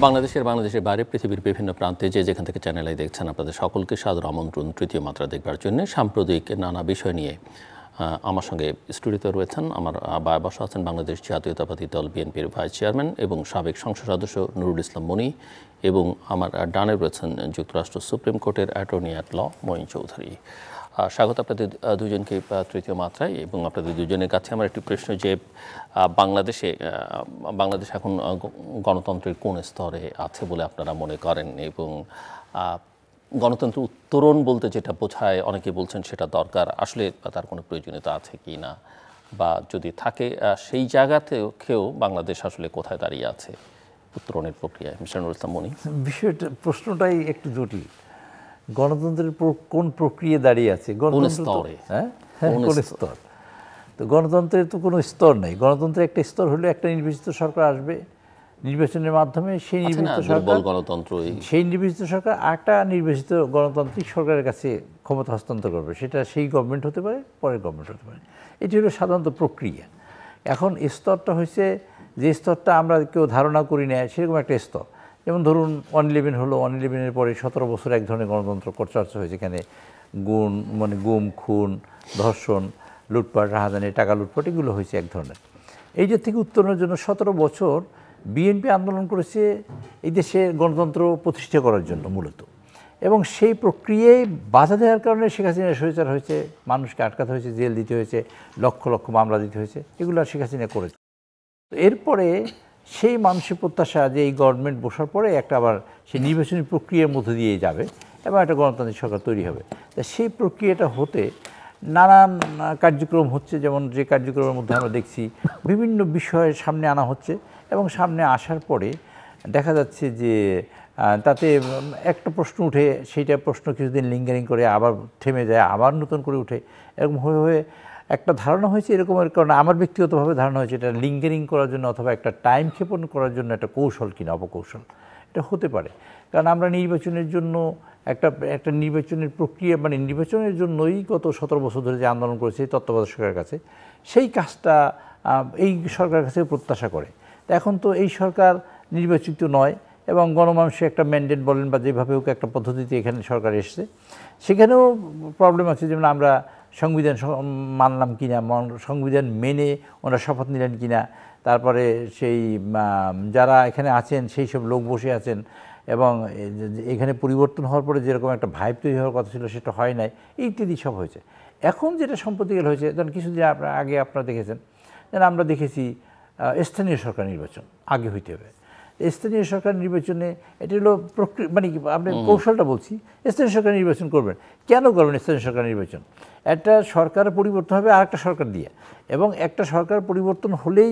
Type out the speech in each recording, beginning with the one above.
বাংলাদেশের বাইরে পৃথিবীর বিভিন্ন প্রান্তে যেখান থেকে চ্যানেলে দেখছেন আপনাদের সকলকে সাদর আমন্ত্রণ তৃতীয় মাত্রা দেখবার জন্য। সাম্প্রতিক নানা বিষয় নিয়ে আমার সঙ্গে স্টুডিওতে রয়েছেন আমার বসা আছেন বাংলাদেশ জাতীয়তাবাদী দল বিএনপির ভাইস চেয়ারম্যান এবং সাবেক সংসদ সদস্য নুরুল ইসলাম মনি, এবং আমার ডানে রয়েছেন যুক্তরাষ্ট্র সুপ্রিম কোর্টের attorney at law Moin Chowdhury. স্বাগত আপনাদের দুজনকে তৃতীয় মাত্রায়। এবং আপনাদের দুজনের কাছে আমার একটি প্রশ্ন যে বাংলাদেশ এখন গণতন্ত্রের কোন স্তরে আছে বলে আপনারা মনে করেন, এবং গণতন্ত্র উত্তরণ বলতে যেটা বোঝায় অনেকে বলছেন সেটা দরকার, আসলে তার কোনো প্রয়োজনীয়তা আছে কি না, বা যদি থাকে সেই জায়গাতেও বাংলাদেশ আসলে কোথায় দাঁড়িয়ে আছে উত্তরণের প্রক্রিয়ায়? মিস্টার নুরুল ইসলাম মনি। প্রশ্নটাই একটু জটিল। গণতন্ত্রের কোন প্রক্রিয়া দাঁড়িয়ে আছে, কোন স্তরে, কোন স্তর? তো গণতন্ত্রের তো কোনো স্তর নেই। গণতন্ত্রের একটা স্তর হলে একটা নির্বাচিত সরকার আসবে, নির্বাচনের মাধ্যমে সেই নির্বাচিত সরকার একটা নির্বাচিত গণতান্ত্রিক সরকারের কাছে ক্ষমতা হস্তান্তর করবে। সেটা সেই গভর্নমেন্ট হতে পারে, পরের গভর্নমেন্ট হতে পারে। এটি হলো সাধারণত প্রক্রিয়া। এখন স্তরটা হয়েছে যে স্তরটা আমরা কেউ ধারণা করি না সেরকম একটা স্তর। যেমন ধরুন 1/11 হলো, 1/11-এর পরে 17 বছর এক ধরনের গণতন্ত্র চর্চা হয়েছে। এখানে গুম, খুন, ধর্ষণ, লুটপাট, রাহাজানি, টাকা লুটপাট এগুলো হয়েছে এক ধরনের। এইটার থেকে উত্তরণের জন্য 17 বছর বিএনপি আন্দোলন করেছে এই দেশে গণতন্ত্র প্রতিষ্ঠা করার জন্য মূলত, এবং সেই প্রক্রিয়ায় বাধা দেওয়ার কারণে শেখ হাসিনা স্বৈরাচার হয়েছে, মানুষকে আটকাতে হয়েছে, জেল দিতে হয়েছে, লক্ষ লক্ষ মামলা দিতে হয়েছে, এগুলো শেখ হাসিনা করেছে। তো এরপরে সেই মানুষের প্রত্যাশা যে এই গভর্নমেন্ট বসার পরে একটা আবার সেই নির্বাচনী প্রক্রিয়ার মধ্যে দিয়ে যাবে এবং একটা গণতান্ত্রিক সরকার তৈরি হবে। তা সেই প্রক্রিয়াটা হতে নানান কার্যক্রম হচ্ছে, যেমন যে কার্যক্রমের মধ্যে আমরা দেখছি বিভিন্ন বিষয় সামনে আনা হচ্ছে, এবং সামনে আসার পরে দেখা যাচ্ছে যে তাতে একটা প্রশ্ন উঠে, সেইটা প্রশ্ন কিছুদিন লিঙ্গারিং করে আবার থেমে যায়, আবার নতুন করে উঠে, এরকম হয়ে হয়ে একটা ধারণা হয়েছে। এরকমের কারণে আমার ব্যক্তিগতভাবে ধারণা হয়েছে এটা লিঙ্গারিং করার জন্য অথবা একটা টাইম ক্ষেপণ করার জন্য একটা কৌশল কিনা অপকৌশল, এটা হতে পারে। কারণ আমরা নির্বাচনের জন্য একটা নির্বাচনের প্রক্রিয়া, মানে নির্বাচনের জন্যই গত 17 বছর ধরে যে আন্দোলন করেছে তত্ত্বাবধায়ক সরকারের কাছে, সেই কাজটা এই সরকারের কাছে প্রত্যাশা করে। এখন তো এই সরকার নির্বাচিত নয়, এবং গণমানুষের একটা ম্যান্ডেট বলেন বা যেভাবে হোক একটা পদ্ধতিতে এখানে সরকার এসছে, সেখানেও প্রবলেম আছে। যেমন আমরা সংবিধান মানলাম কিনা, সংবিধান মেনে ওনারা শপথ নিলেন কিনা, তারপরে সেই যারা এখানে আছেন সেই সব লোক বসে আছেন, এবং এখানে পরিবর্তন হওয়ার পরে যেরকম একটা ভাইব তৈরি হওয়ার কথা ছিল সেটা হয় নাই, ইত্যাদি সব হয়েছে। এখন যেটা সম্প্রতিকাল হয়েছে, ধরুন কিছুদিন আগে আপনারা দেখেছেন, যেন আমরা দেখেছি স্থানীয় সরকার নির্বাচন আগে হইতে হবে। স্থানীয় সরকার নির্বাচনে এটা হলো মানে আপনি কৌশলটা বলছি, স্থানীয় সরকার নির্বাচন করবেন। কেন করবেন স্থানীয় সরকার নির্বাচন? একটা সরকার পরিবর্তন হবে আর একটা সরকার দিয়ে, এবং একটা সরকার পরিবর্তন হলেই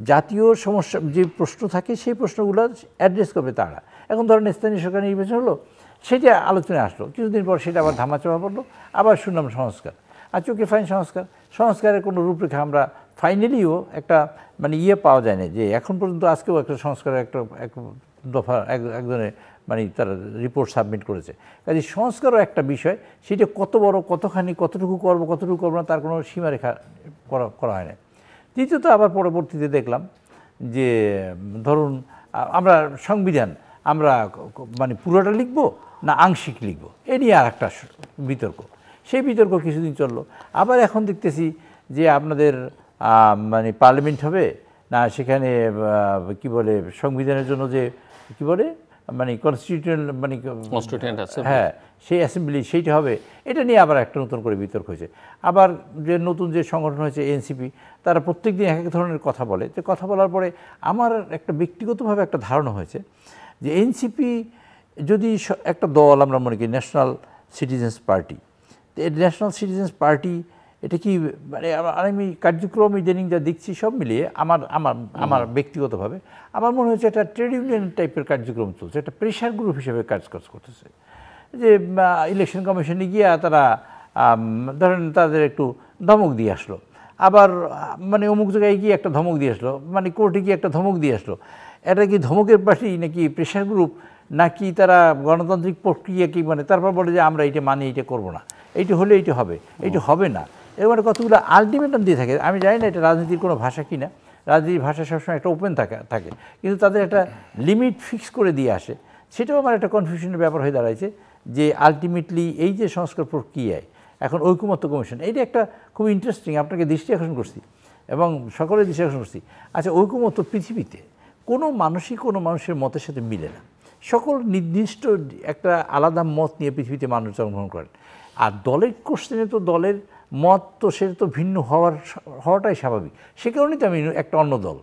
জাতীয় সমস্যা যে প্রশ্ন থাকে সেই প্রশ্নগুলো অ্যাড্রেস করবে তারা। এখন ধরেন স্থানীয় সরকার নির্বাচন হলো, সেটা আলোচনায় আসলো, কিছুদিন পর সেটা আবার ধামাচাপা পড়লো, আবার শুনলাম সংস্কার। আচ্ছা, ওকে ফাইন, সংস্কারের কোনো রূপরেখা আমরা ফাইনালিও একটা মানে পাওয়া যায় না, যে এখন পর্যন্ত আজকেও একটা সংস্কারের একটা দফা একজনের মানে তারা রিপোর্ট সাবমিট করেছে। কাজে সংস্কারও একটা বিষয়, সেটা কত বড়, কতখানি, কতটুকু করবো না তার কোনো সীমারেখা করা হয় না। দ্বিতীয়ত আবার পরবর্তীতে দেখলাম যে ধরুন আমরা সংবিধান আমরা মানে পুরোটা লিখবো না আংশিক লিখবো, এ নিয়ে আর একটা বিতর্ক। সেই বিতর্ক কিছুদিন চললো। আবার এখন দেখতেছি যে আপনাদের মানে পার্লামেন্ট হবে না, সেখানে কি বলে সংবিধানের জন্য যে কি বলে মানে কনস্টিটিউয়েন্ট আছে, হ্যাঁ, সেই অ্যাসেম্বলি সেইটা হবে, এটা নিয়ে আবার একটা নতুন করে বিতর্ক হয়েছে। আবার যে নতুন যে সংগঠন হয়েছে এনসিপি, তারা প্রত্যেক দিন এক এক ধরনের কথা বলে। তো কথা বলার পরে আমার একটা ব্যক্তিগতভাবে একটা ধারণা হয়েছে যে এনসিপি যদি একটা দল আমরা মনে করি ন্যাশনাল সিটিজেন্স পার্টি, তো এই ন্যাশনাল সিটিজেন্স পার্টি এটা কি মানে আমি কার্যক্রম ইদানিং যা দেখছি সব মিলিয়ে আমার ব্যক্তিগতভাবে আমার মনে হচ্ছে একটা ট্রেড ইউনিয়ন টাইপের কার্যক্রম চলছে, একটা প্রেশার গ্রুপ হিসেবে কাজ করতেছে। যে ইলেকশন কমিশনে গিয়ে তারা ধরেন তাদের একটু ধমক দিয়ে আসলো, আবার মানে অমুক জায়গায় গিয়ে একটা ধমক দিয়ে আসলো, মানে কোর্টে গিয়ে একটা ধমক দিয়ে আসলো। এটা কি ধমকের পার্টি নাকি প্রেশার গ্রুপ, নাকি তারা গণতান্ত্রিক প্রক্রিয়া কি মানে তারপর বলে যে আমরা এইটা মানি, এইটা করবো না, এইটা হলে এইটা হবে, এইটা হবে না, এরকম কতগুলো আলটিমেটাম দিয়ে থাকে। আমি জানি না এটা রাজনীতির কোনো ভাষা কিনা, রাজনীতির ভাষা সবসময় একটা ওপেন থাকে, কিন্তু তাদের একটা লিমিট ফিক্স করে দিয়ে আসে। সেটাও আমার একটা কনফিউশনের ব্যাপার হয়ে দাঁড়াইছে যে আলটিমেটলি এই যে সংস্কার প্রক্রিয়ায় এখন ঐকমত্য কমিশন, এইটা একটা খুব ইন্টারেস্টিং, আপনাকে দৃষ্টি আকর্ষণ করছি এবং সকলের দৃষ্টি আকর্ষণ করছি। আচ্ছা, ঐকমত্য পৃথিবীতে কোনো মানুষের মতের সাথে মিলে না। সকল নির্দিষ্ট একটা আলাদা মত নিয়ে পৃথিবীতে মানুষ জন্মগ্রহণ করেন। আর দলের কোশ্চেনে তো দলের মত তো সেটা তো ভিন্ন হওয়াটাই স্বাভাবিক। সে কারণেই তো আমি একটা অন্য দল,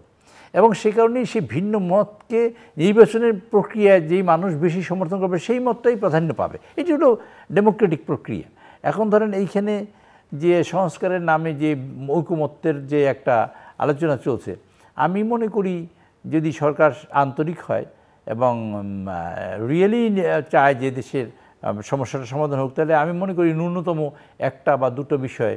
এবং সে কারণেই সেই ভিন্ন মতকে নির্বাচনের প্রক্রিয়ায় যেই মানুষ বেশি সমর্থন করবে সেই মতটাই প্রাধান্য পাবে। এটি হলো ডেমোক্রেটিক প্রক্রিয়া। এখন ধরেন এইখানে যে সংস্কারের নামে যে ঐকমত্যের যে একটা আলোচনা চলছে, আমি মনে করি যদি সরকার আন্তরিক হয় এবং রিয়েলি চায় যে দেশের সমস্যাটা সমাধান হোক, তাহলে আমি মনে করি ন্যূনতম একটা বা দুটো বিষয়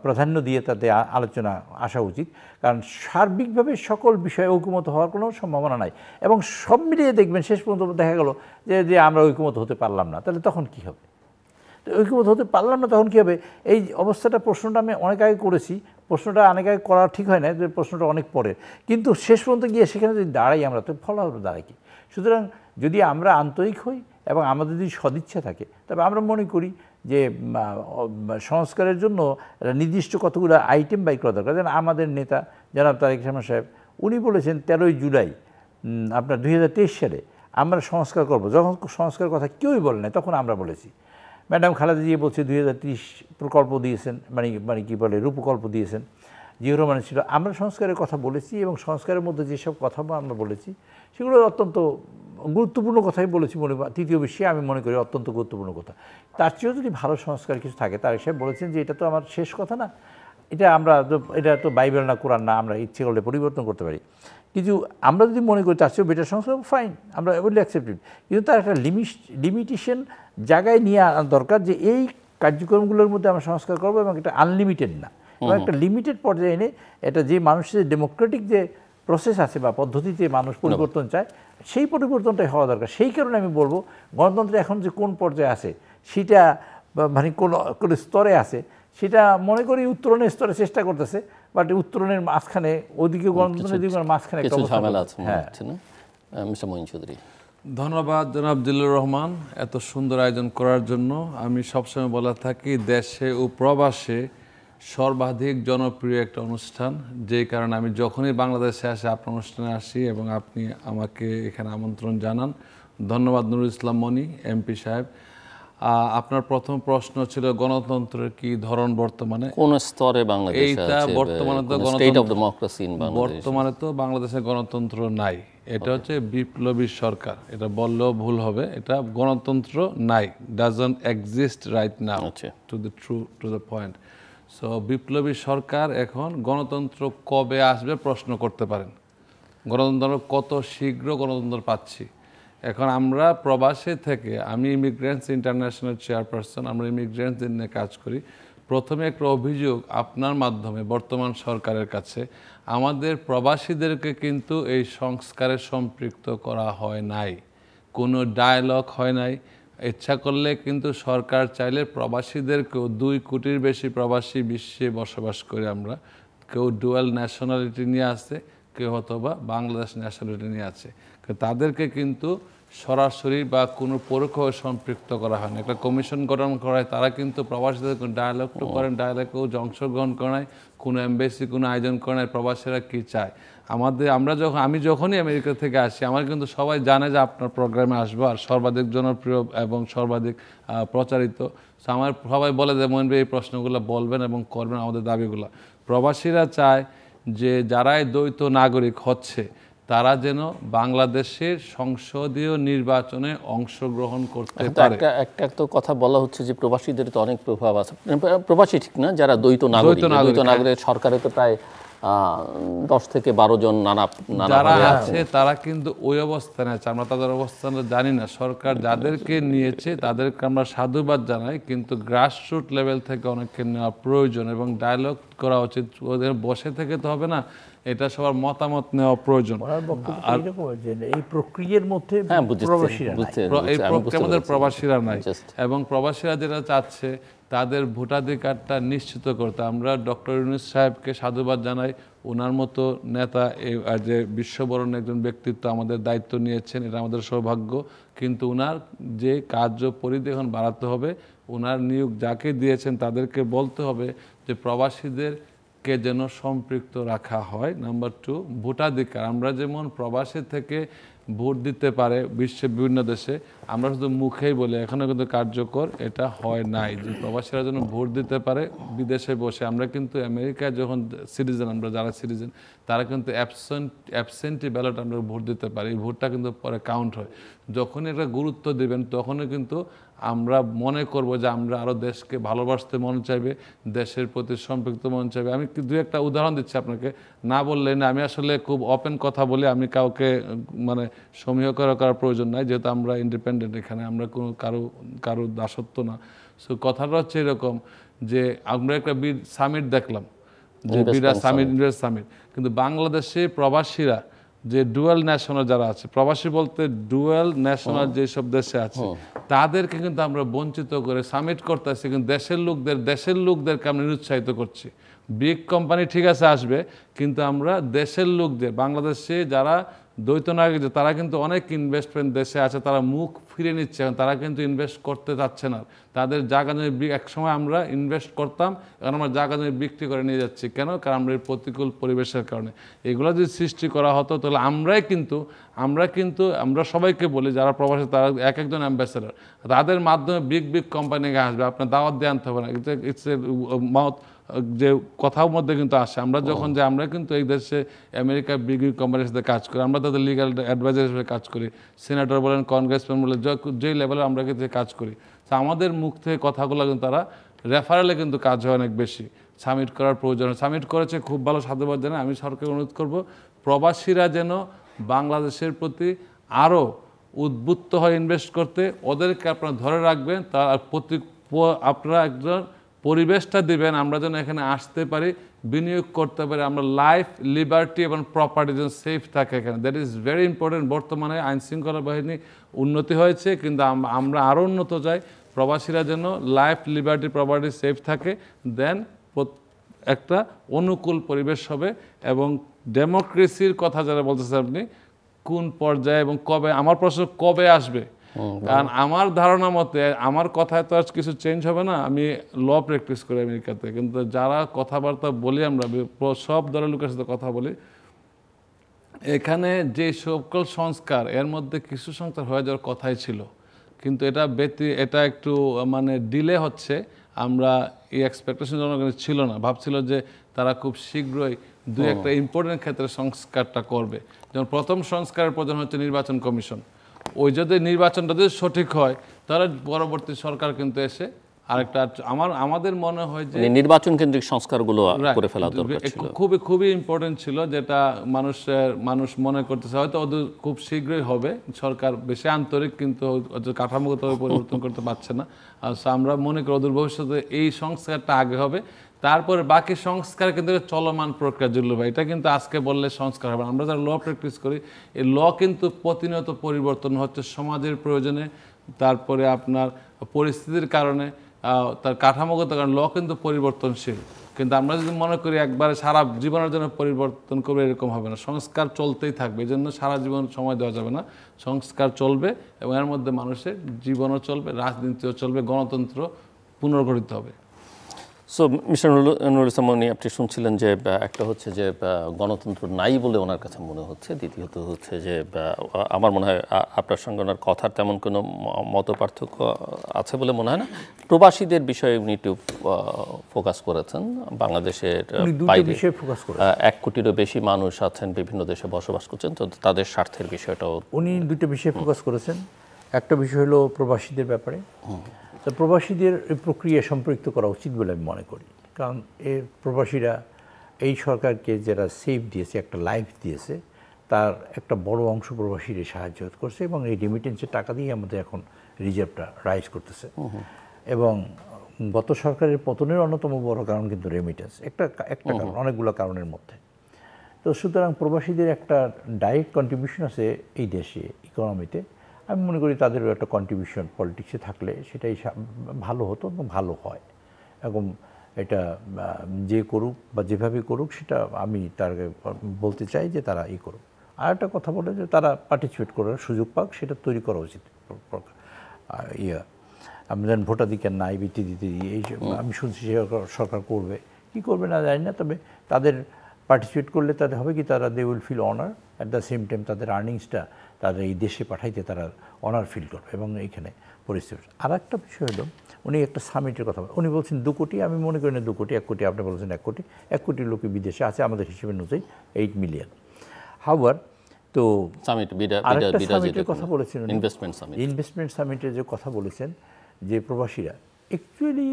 প্রাধান্য দিয়ে তাতে আলোচনা আসা উচিত। কারণ সার্বিকভাবে সকল বিষয়ে ঐকমত হওয়ার কোনো সম্ভাবনা নাই, এবং সব মিলিয়ে দেখবেন শেষ পর্যন্ত দেখা গেল যে আমরা ঐকমত হতে পারলাম না, তাহলে তখন কী হবে? ঐকমত হতে পারলাম না তখন কী হবে? এই অবস্থাটা, প্রশ্নটা আমি অনেক আগে করেছি, প্রশ্নটা অনেক আগে করা ঠিক হয় না, যে প্রশ্নটা অনেক পরে, কিন্তু শেষ পর্যন্ত গিয়ে সেখানে যদি দাঁড়াই আমরা, তো ফলাফল দাঁড়াই কি? সুতরাং যদি আমরা আন্তরিক হই এবং আমাদের যদি সদিচ্ছা থাকে, তবে আমরা মনে করি যে সংস্কারের জন্য নির্দিষ্ট কতগুলো আইটেম বাই করা দরকার। যেন আমাদের নেতা জনাব তারেক রহমান সাহেব, উনি বলেছেন 13ই জুলাই আপনার 2023 সালে আমরা সংস্কার করব। যখন সংস্কার কথা কেউই বলে না, তখন আমরা বলেছি। ম্যাডাম খালেদা জিয়া বলছে 2030 প্রকল্প দিয়েছেন, মানে কি বলে, রূপকল্প দিয়েছেন। জিয়াউর রহমান ছিল। আমরা সংস্কারের কথা বলেছি, এবং সংস্কারের মধ্যে যেসব কথা আমরা বলেছি সেগুলো অত্যন্ত গুরুত্বপূর্ণ কথাই বলেছি। তৃতীয় বিশ্বে আমি মনে করি অত্যন্ত গুরুত্বপূর্ণ কথা। তার চেয়েও যদি ভালো সংস্কার কিছু থাকে, তারেক সাহেব বলেছেন যে এটা তো আমার শেষ কথা না, এটা তো বাইবেল না, কোরআন না, আমরা ইচ্ছে করলে পরিবর্তন করতে পারি। কিন্তু আমরা যদি মনে করি তার চেয়েও বেটার সংস্কার, ফাইন, আমরা উইল অ্যাকসেপ্টেড। কিন্তু তার একটা লিমিটেশন জায়গায় নিয়ে আনা দরকার, যে এই কার্যক্রমগুলোর মধ্যে আমরা সংস্কার করবো, এবং এটা আনলিমিটেড না, এবং একটা লিমিটেড পর্যায়ে এনে এটা যে মানুষের ডেমোক্রেটিক যে প্রসেস আছে বা পদ্ধতিতে মানুষ পরিবর্তন চায়, সেই পরিবর্তনটাই হওয়া দরকার। সেই কারণে আমি বলবো গণতন্ত্র এখন যে কোন পর্যায়ে আছে, সেটা মানে কোন স্তরে আছে, সেটা মনে করি উত্তরণের স্তরে চেষ্টা করতেছে, বাট উত্তরণের মাঝখানে ওদিকে গণতন্ত্রের দিকে মাঝখানে একটা ঝামেলা আছে। হ্যাঁ, মিস্টার মঈন চৌধুরী, ধন্যবাদ জনাব জিল্লুর রহমান এত সুন্দর আয়োজন করার জন্য। আমি সবসময় বলে থাকি, দেশে ও প্রবাসে সর্বাধিক জনপ্রিয় একটা অনুষ্ঠান, যেই কারণে আমি যখনই বাংলাদেশে আসি আপনার অনুষ্ঠানে আসি, এবং আপনি আমাকে এখানে আমন্ত্রণ জানান। ধন্যবাদ নুরুল ইসলাম মনি এমপি সাহেব। আপনার প্রথম প্রশ্ন ছিল গণতন্ত্রের কি ধরন বর্তমানে, কোন স্তরে বাংলাদেশ এইটা আছে? বর্তমানে তো state of democracy in Bangladesh, বর্তমানে তো বাংলাদেশে গণতন্ত্র নাই। এটা হচ্ছে বিপ্লবী সরকার, এটা বললেও ভুল হবে। এটা গণতন্ত্র নাই, doesn't exist right now, to the point. So বিপ্লবী সরকার এখন গণতন্ত্র কবে আসবে প্রশ্ন করতে পারেন। গণতন্ত্র কত শীঘ্র গণতন্ত্র পাচ্ছি। এখন আমরা প্রবাসে থেকে, আমি ইমিগ্রেন্টস ইন্টারন্যাশনাল চেয়ারপারসন, আমরা ইমিগ্রেন্টস নিয়ে কাজ করি। প্রথমে একটা অভিযোগ আপনার মাধ্যমে বর্তমান সরকারের কাছে, আমাদের প্রবাসীদেরকে কিন্তু এই সংস্কারে সম্পৃক্ত করা হয় নাই, কোনো ডায়ালগ হয় নাই। ইচ্ছা করলে কিন্তু সরকার চাইলে প্রবাসীদেরকেও, 2 কোটির বেশি প্রবাসী বিশ্বে বসবাস করে আমরা, কেউ ডুয়াল ন্যাশনালিটি নিয়ে আছে, কেউ অথবা বাংলাদেশ ন্যাশনালিটি নিয়ে আছে, তাদেরকে কিন্তু সরাসরি বা কোনো পরোক্ষভাবে সম্পৃক্ত করা হয় না। একটা কমিশন গঠন করা হয়, তারা কিন্তু প্রবাসীদের ডায়ালগ তো করেন, ডায়ালগেও অংশগ্রহণ করায়, কোনো এমবেসি কোনো আয়োজন করায়, প্রবাসীরা কী চায়। আমি যখনই আমেরিকা থেকে আসি, আমার কিন্তু সবাই জানে যে আপনার প্রোগ্রামে আসবো, আর সর্বাধিক জনপ্রিয় এবং সর্বাধিক প্রচারিত। আমার সবাই বলে যে মঈন ভাই এই প্রশ্নগুলো বলবেন এবং করবেন আমাদের দাবিগুলো। প্রবাসীরা চায় যে যারাই দ্বৈত নাগরিক হচ্ছে, তারা যেন বাংলাদেশের সংসদীয় নির্বাচনে অংশগ্রহণ করতে পারে। একটা তো কথা বলা হচ্ছে যে প্রবাসীদের তো অনেক প্রভাব আছে, প্রবাসী ঠিক না, যারা দ্বৈত নাগরিক সরকারে তো প্রায় 10 থেকে 12 জন যারা আছে, তারা কিন্তু ওই অবস্থানে আছে। আমরা তাদের অবস্থান জানি না। সরকার যাদেরকে নিয়েছে তাদেরকে আমরা সাধুবাদ জানাই, কিন্তু গ্রাসরুট লেভেল থেকে অনেককে নেওয়া প্রয়োজন এবং ডায়ালগ করা উচিত। ওদের বসে থেকে তো হবে না, এটা সবার মতামত নেওয়া প্রয়োজন। এই প্রক্রিয়ার মধ্যে প্রবাসীরা নাই, এবং প্রবাসীরা যেটা চাচ্ছে তাদের ভোটাধিকারটা নিশ্চিত করতে। আমরা ডক্টর ইউনূস সাহেবকে সাধুবাদ জানাই, ওনার মতো নেতা যে বিশ্ববরণ্য একজন ব্যক্তিত্ব আমাদের দায়িত্ব নিয়েছেন, এটা আমাদের সৌভাগ্য। কিন্তু ওনার যে কার্য পরিধি এখন বাড়াতে হবে, ওনার নিয়োগ যাকে দিয়েছেন তাদেরকে বলতে হবে যে প্রবাসীদেরকে যেন সম্পৃক্ত রাখা হয়। নাম্বার 2, ভোটাধিকার। আমরা যেমন প্রবাসী থেকে ভোট দিতে পারে বিশ্বের বিভিন্ন দেশে, আমরা শুধু মুখেই বলি, এখনও কিন্তু কার্যকর এটা হয় নাই যে প্রবাসীরা যেন ভোট দিতে পারে বিদেশে বসে। আমরা কিন্তু আমেরিকায় যখন সিটিজেন, আমরা যারা সিটিজেন তারা কিন্তু অ্যাবসেন্টি ব্যালট আমরা ভোট দিতে পারি, এই ভোটটা কিন্তু পরে কাউন্ট হয়। যখন এটা গুরুত্ব দেবেন তখনই কিন্তু আমরা মনে করব যে আমরা আরও দেশকে ভালোবাসতে মন চাইবে, দেশের প্রতি সম্পৃক্ত মন চাইবে। আমি দু একটা উদাহরণ দিচ্ছি আপনাকে, না বললেন আমি আসলে খুব ওপেন কথা বলি, আমি কাউকে মানে সমীহ করার প্রয়োজন নাই, যেহেতু আমরা ইন্ডিপেন্ডেন্ট, এখানে আমরা কোনো কারো দাসত্ব না। সো কথাটা হচ্ছে এরকম যে আমরা একটা সামিট দেখলাম, যে বিরাট সামিট, ইনভেস্ট সামিট, কিন্তু বাংলাদেশে প্রবাসীরা যে ডুয়াল ন্যাশনাল যারা আছে, প্রবাসী বলতে ডুয়াল ন্যাশনাল যেসব দেশে আছে তাদেরকে কিন্তু আমরা বঞ্চিত করে সামিট করতেছি, কিন্তু দেশের লোকদেরকে আমরা নিরুৎসাহিত করছি। বিগ কোম্পানি ঠিক আছে আসবে, কিন্তু আমরা দেশের লোকদের, বাংলাদেশে যারা দ্বৈত নাগরিক তারা কিন্তু অনেক ইনভেস্টমেন্ট দেশে আছে, তারা মুখ ফিরে নিচ্ছে, তারা কিন্তু ইনভেস্ট করতে চাচ্ছে না। তাদের জায়গা জমি একসময় আমরা ইনভেস্ট করতাম, এখন আমরা জায়গা জমি বিক্রি করে নিয়ে যাচ্ছি। কেন? কারণ আমরা এই প্রতিকূল পরিবেশের কারণে। এগুলো যদি সৃষ্টি করা হতো তাহলে আমরা সবাইকে বলি যারা প্রবাসী, তারা এক একজন অ্যাম্বাসেডার, তাদের মাধ্যমে বিগ কোম্পানিকে আসবে, আপনার দাওয়াত দিয়ে আনতে হবে না। ইটস এ মাউথ যে কথার মধ্যে কিন্তু আসে। আমরা যখন যে আমরা কিন্তু এই দেশে আমেরিকা বিগ কোম্পানির সাথে কাজ করি, আমরা তাদের লিগাল অ্যাডভাইজার হিসেবে কাজ করি, সিনেটর বলেন, কংগ্রেসম্যান বলেন, যে লেভেলে আমরা কিন্তু কাজ করি। তো আমাদের মুখ থেকে কথাগুলো কিন্তু তারা রেফারেলে কিন্তু কাজ হয় অনেক বেশি। সামিট করার প্রয়োজন, সামিট করেছে, খুব ভালো, সাধুবাদ জানাই। আমি সরকারকে অনুরোধ করব প্রবাসীরা যেন বাংলাদেশের প্রতি আরও উদ্বুদ্ধ হয় ইনভেস্ট করতে, ওদেরকে আপনারা ধরে রাখবেন, তার আপনারা একজন পরিবেশটা দিবেন, আমরা যেন এখানে আসতে পারি, বিনিয়োগ করতে পারি, আমরা লাইফ, লিবার্টি এবং প্রপার্টি যেন সেফ থাকে এখানে। That is very important. বর্তমানে আইন শৃঙ্খলা বাহিনী উন্নতি হয়েছে, কিন্তু আমরা আরও উন্নত চাই। প্রবাসীরা যেন লাইফ, লিবার্টি, প্রপার্টি সেফ থাকে, দেন একটা অনুকূল পরিবেশ হবে। এবং ডেমোক্রেসির কথা যারা বলতেছেন আপনি, কোন পর্যায়ে এবং কবে, আমার প্রশ্ন কবে আসবে? কারণ আমার ধারণা মতে, আমার কথায় তো আজ কিছু চেঞ্জ হবে না। আমি ল প্র্যাকটিস করি আমেরিকাতে, কিন্তু যারা কথাবার্তা বলি, আমরা সব দলের লোকের সাথে কথা বলি, এখানে যে সকল সংস্কার, এর মধ্যে কিছু সংস্কার হয়ে যাওয়ার কথাই ছিল, কিন্তু এটা একটু মানে ডিলে হচ্ছে। আমরা এই এক্সপেকটেশন জনগণের ছিল না, ভাবছিল যে তারা খুব শীঘ্রই দুই একটা ইম্পর্টেন্ট ক্ষেত্রে সংস্কারটা করবে। যেমন প্রথম সংস্কারের প্রয়োজন হচ্ছে নির্বাচন কমিশন। ওই যদি নির্বাচনটা যদি সঠিক হয়, তাহলে পরবর্তী সরকার কিন্তু এসে আরেকটা, আমাদের মনে হয় যে নির্বাচন কেন্দ্রিক সংস্কারগুলো করে ফেলা দরকার ছিল, খুবই ইম্পর্টেন্ট ছিল, যেটা মানুষ মনে করতেছে হয়তো ওদের খুব শীঘ্রই হবে। সরকার বেশি আন্তরিক, কিন্তু কাঠামোগতভাবে পরিবর্তন করতে পারছে না। আমরা মনে করি ওদের ভবিষ্যতে এই সংস্কারটা আগে হবে, তারপরে বাকি সংস্কার কিন্তু চলমান প্রক্রিয়া। জুল্লু ভাই, এটা কিন্তু আজকে বললে সংস্কার হবে। আমরা যারা ল প্র্যাকটিস করি, এই ল কিন্তু প্রতিনিয়ত পরিবর্তন হচ্ছে সমাজের প্রয়োজনে, তারপরে আপনার পরিস্থিতির কারণে, তার কাঠামোগত কারণে ল কিন্তু পরিবর্তনশীল। কিন্তু আমরা যদি মনে করি একবারে সারা জীবনের জন্য পরিবর্তন করবে, এরকম হবে না। সংস্কার চলতেই থাকবে, এই জন্য সারা জীবন সময় দেওয়া যাবে না। সংস্কার চলবে এবং এর মধ্যে মানুষের জীবনও চলবে, রাজনীতিও চলবে, গণতন্ত্র পুনর্গঠিত হবে। সো মিস্টার নুরুল ইসলাম মনি, আপনি শুনছিলেন যে একটা হচ্ছে যে গণতন্ত্র নাই বলে ওনার কাছে মনে হচ্ছে, দ্বিতীয়ত হচ্ছে যে আমার মনে হয় আপনার সঙ্গে ওনার কথার তেমন কোনো মত পার্থক্য আছে বলে মনে হয় না। প্রবাসীদের বিষয়ে উনি একটু ফোকাস করেছেন। বাংলাদেশের বাইরে 1 কোটিরও বেশি মানুষ আছেন, বিভিন্ন দেশে বসবাস করছেন, তো তাদের স্বার্থের বিষয়টাও উনি দুটো বিষয়ে ফোকাস করেছেন। একটা বিষয় হলো প্রবাসীদের ব্যাপারে। তো প্রবাসীদের এই প্রক্রিয়া সম্পৃক্ত করা উচিত বলে আমি মনে করি, কারণ এই প্রবাসীরা এই সরকারকে যারা সেফ দিয়েছে, একটা লাইফ দিয়েছে, তার একটা বড় অংশ প্রবাসীরা সাহায্য করছে, এবং এই রেমিটেন্সের টাকা দিয়ে আমাদের এখন রিজার্ভটা রাইজ করতেছে। এবং গত সরকারের পতনের অন্যতম বড় কারণ কিন্তু রেমিটেন্স, একটা কারণ অনেকগুলো কারণের মধ্যে। তো সুতরাং প্রবাসীদের একটা ডাইরেক্ট কন্ট্রিবিউশন আছে এই দেশে ইকোনমিতে। আমি মনে করি তাদেরও একটা কন্ট্রিবিউশন পলিটিক্সে থাকলে সেটাই ভালো হতো এবং ভালো হয়। এবং এটা যে করুক বা যেভাবে করুক সেটা আমি তার বলতে চাই যে তারা করুক। আর একটা কথা বলে যে তারা পার্টিসিপেট করার সুযোগ পাক, সেটা তৈরি করা উচিত। আমি যেন ভোটাধিকার নাই বৃত্তি দিতে এই আমি শুনছি সরকার করবে, কি করবে না জানি না, তবে তাদের পার্টিসিপেট করলে তাদের হবে কি, তারা they will feel honour, at the same time তাদের আর্নিংসটা তাদের এই দেশে পাঠাইতে তারা অনার ফিল করবে এবং এইখানে পরিস্থিতি। আর একটা বিষয় হলো, উনি একটা সামিটের কথা উনি বলছেন 2 কোটি, আমি মনে করি না 2 কোটি, 1 কোটি, আপনি বলছেন 1 কোটি। 1 কোটি লোক বিদেশে আছে, আমাদের হিসেবে অনুযায়ী 8 মিলিয়ন। হাওয়ার তো আরেকটা সামিটের কথা বলেছেন, ইনভেস্টমেন্ট সামিটের যে কথা বলেছেন যে প্রবাসীরা অ্যাকচুয়ালি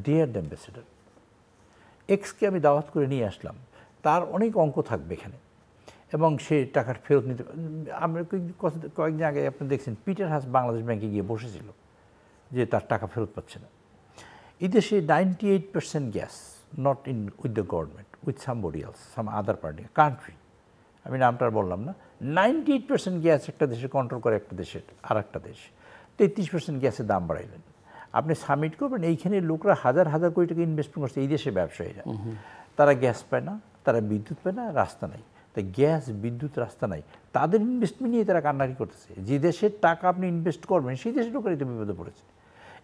ডিয়ার দ্য অ্যাম্বাসেডর এক্সকে আমি দাওয়াত করে নিয়ে আসলাম, তার অনেক অঙ্ক থাকবে এখানে এবং সে টাকার ফেরত নিতে। আমরা কয়েকদিন আগে আপনি দেখছেন পিটার হাস বাংলাদেশ ব্যাংকে গিয়ে বসেছিল যে তার টাকা ফেরত পাচ্ছে না। এই দেশে 98% gas not in with the government, with somebody else, some other party country, আমি নামটা আর বললাম না। 98% গ্যাস একটা দেশে কন্ট্রোল করে একটা দেশের আর একটা দেশ। 33% গ্যাসের দাম বাড়াইলেন। আপনি সাবমিট করবেন, এইখানে লোকরা হাজার হাজার কোটি টাকা ইনভেস্টমেন্ট করছে এই দেশে ব্যবসায়ীরা, তারা গ্যাস পায় না, তারা বিদ্যুৎ পায় না, রাস্তা নাই। তাই গ্যাস বিদ্যুৎ রাস্তা নাই, তাদের ইনভেস্টমেন্ট নিয়ে তারা কান্নারি করতেছে। যে দেশের টাকা আপনি ইনভেস্ট করবেন সেই দেশের লোকেরই তো বিপদে পড়েছে।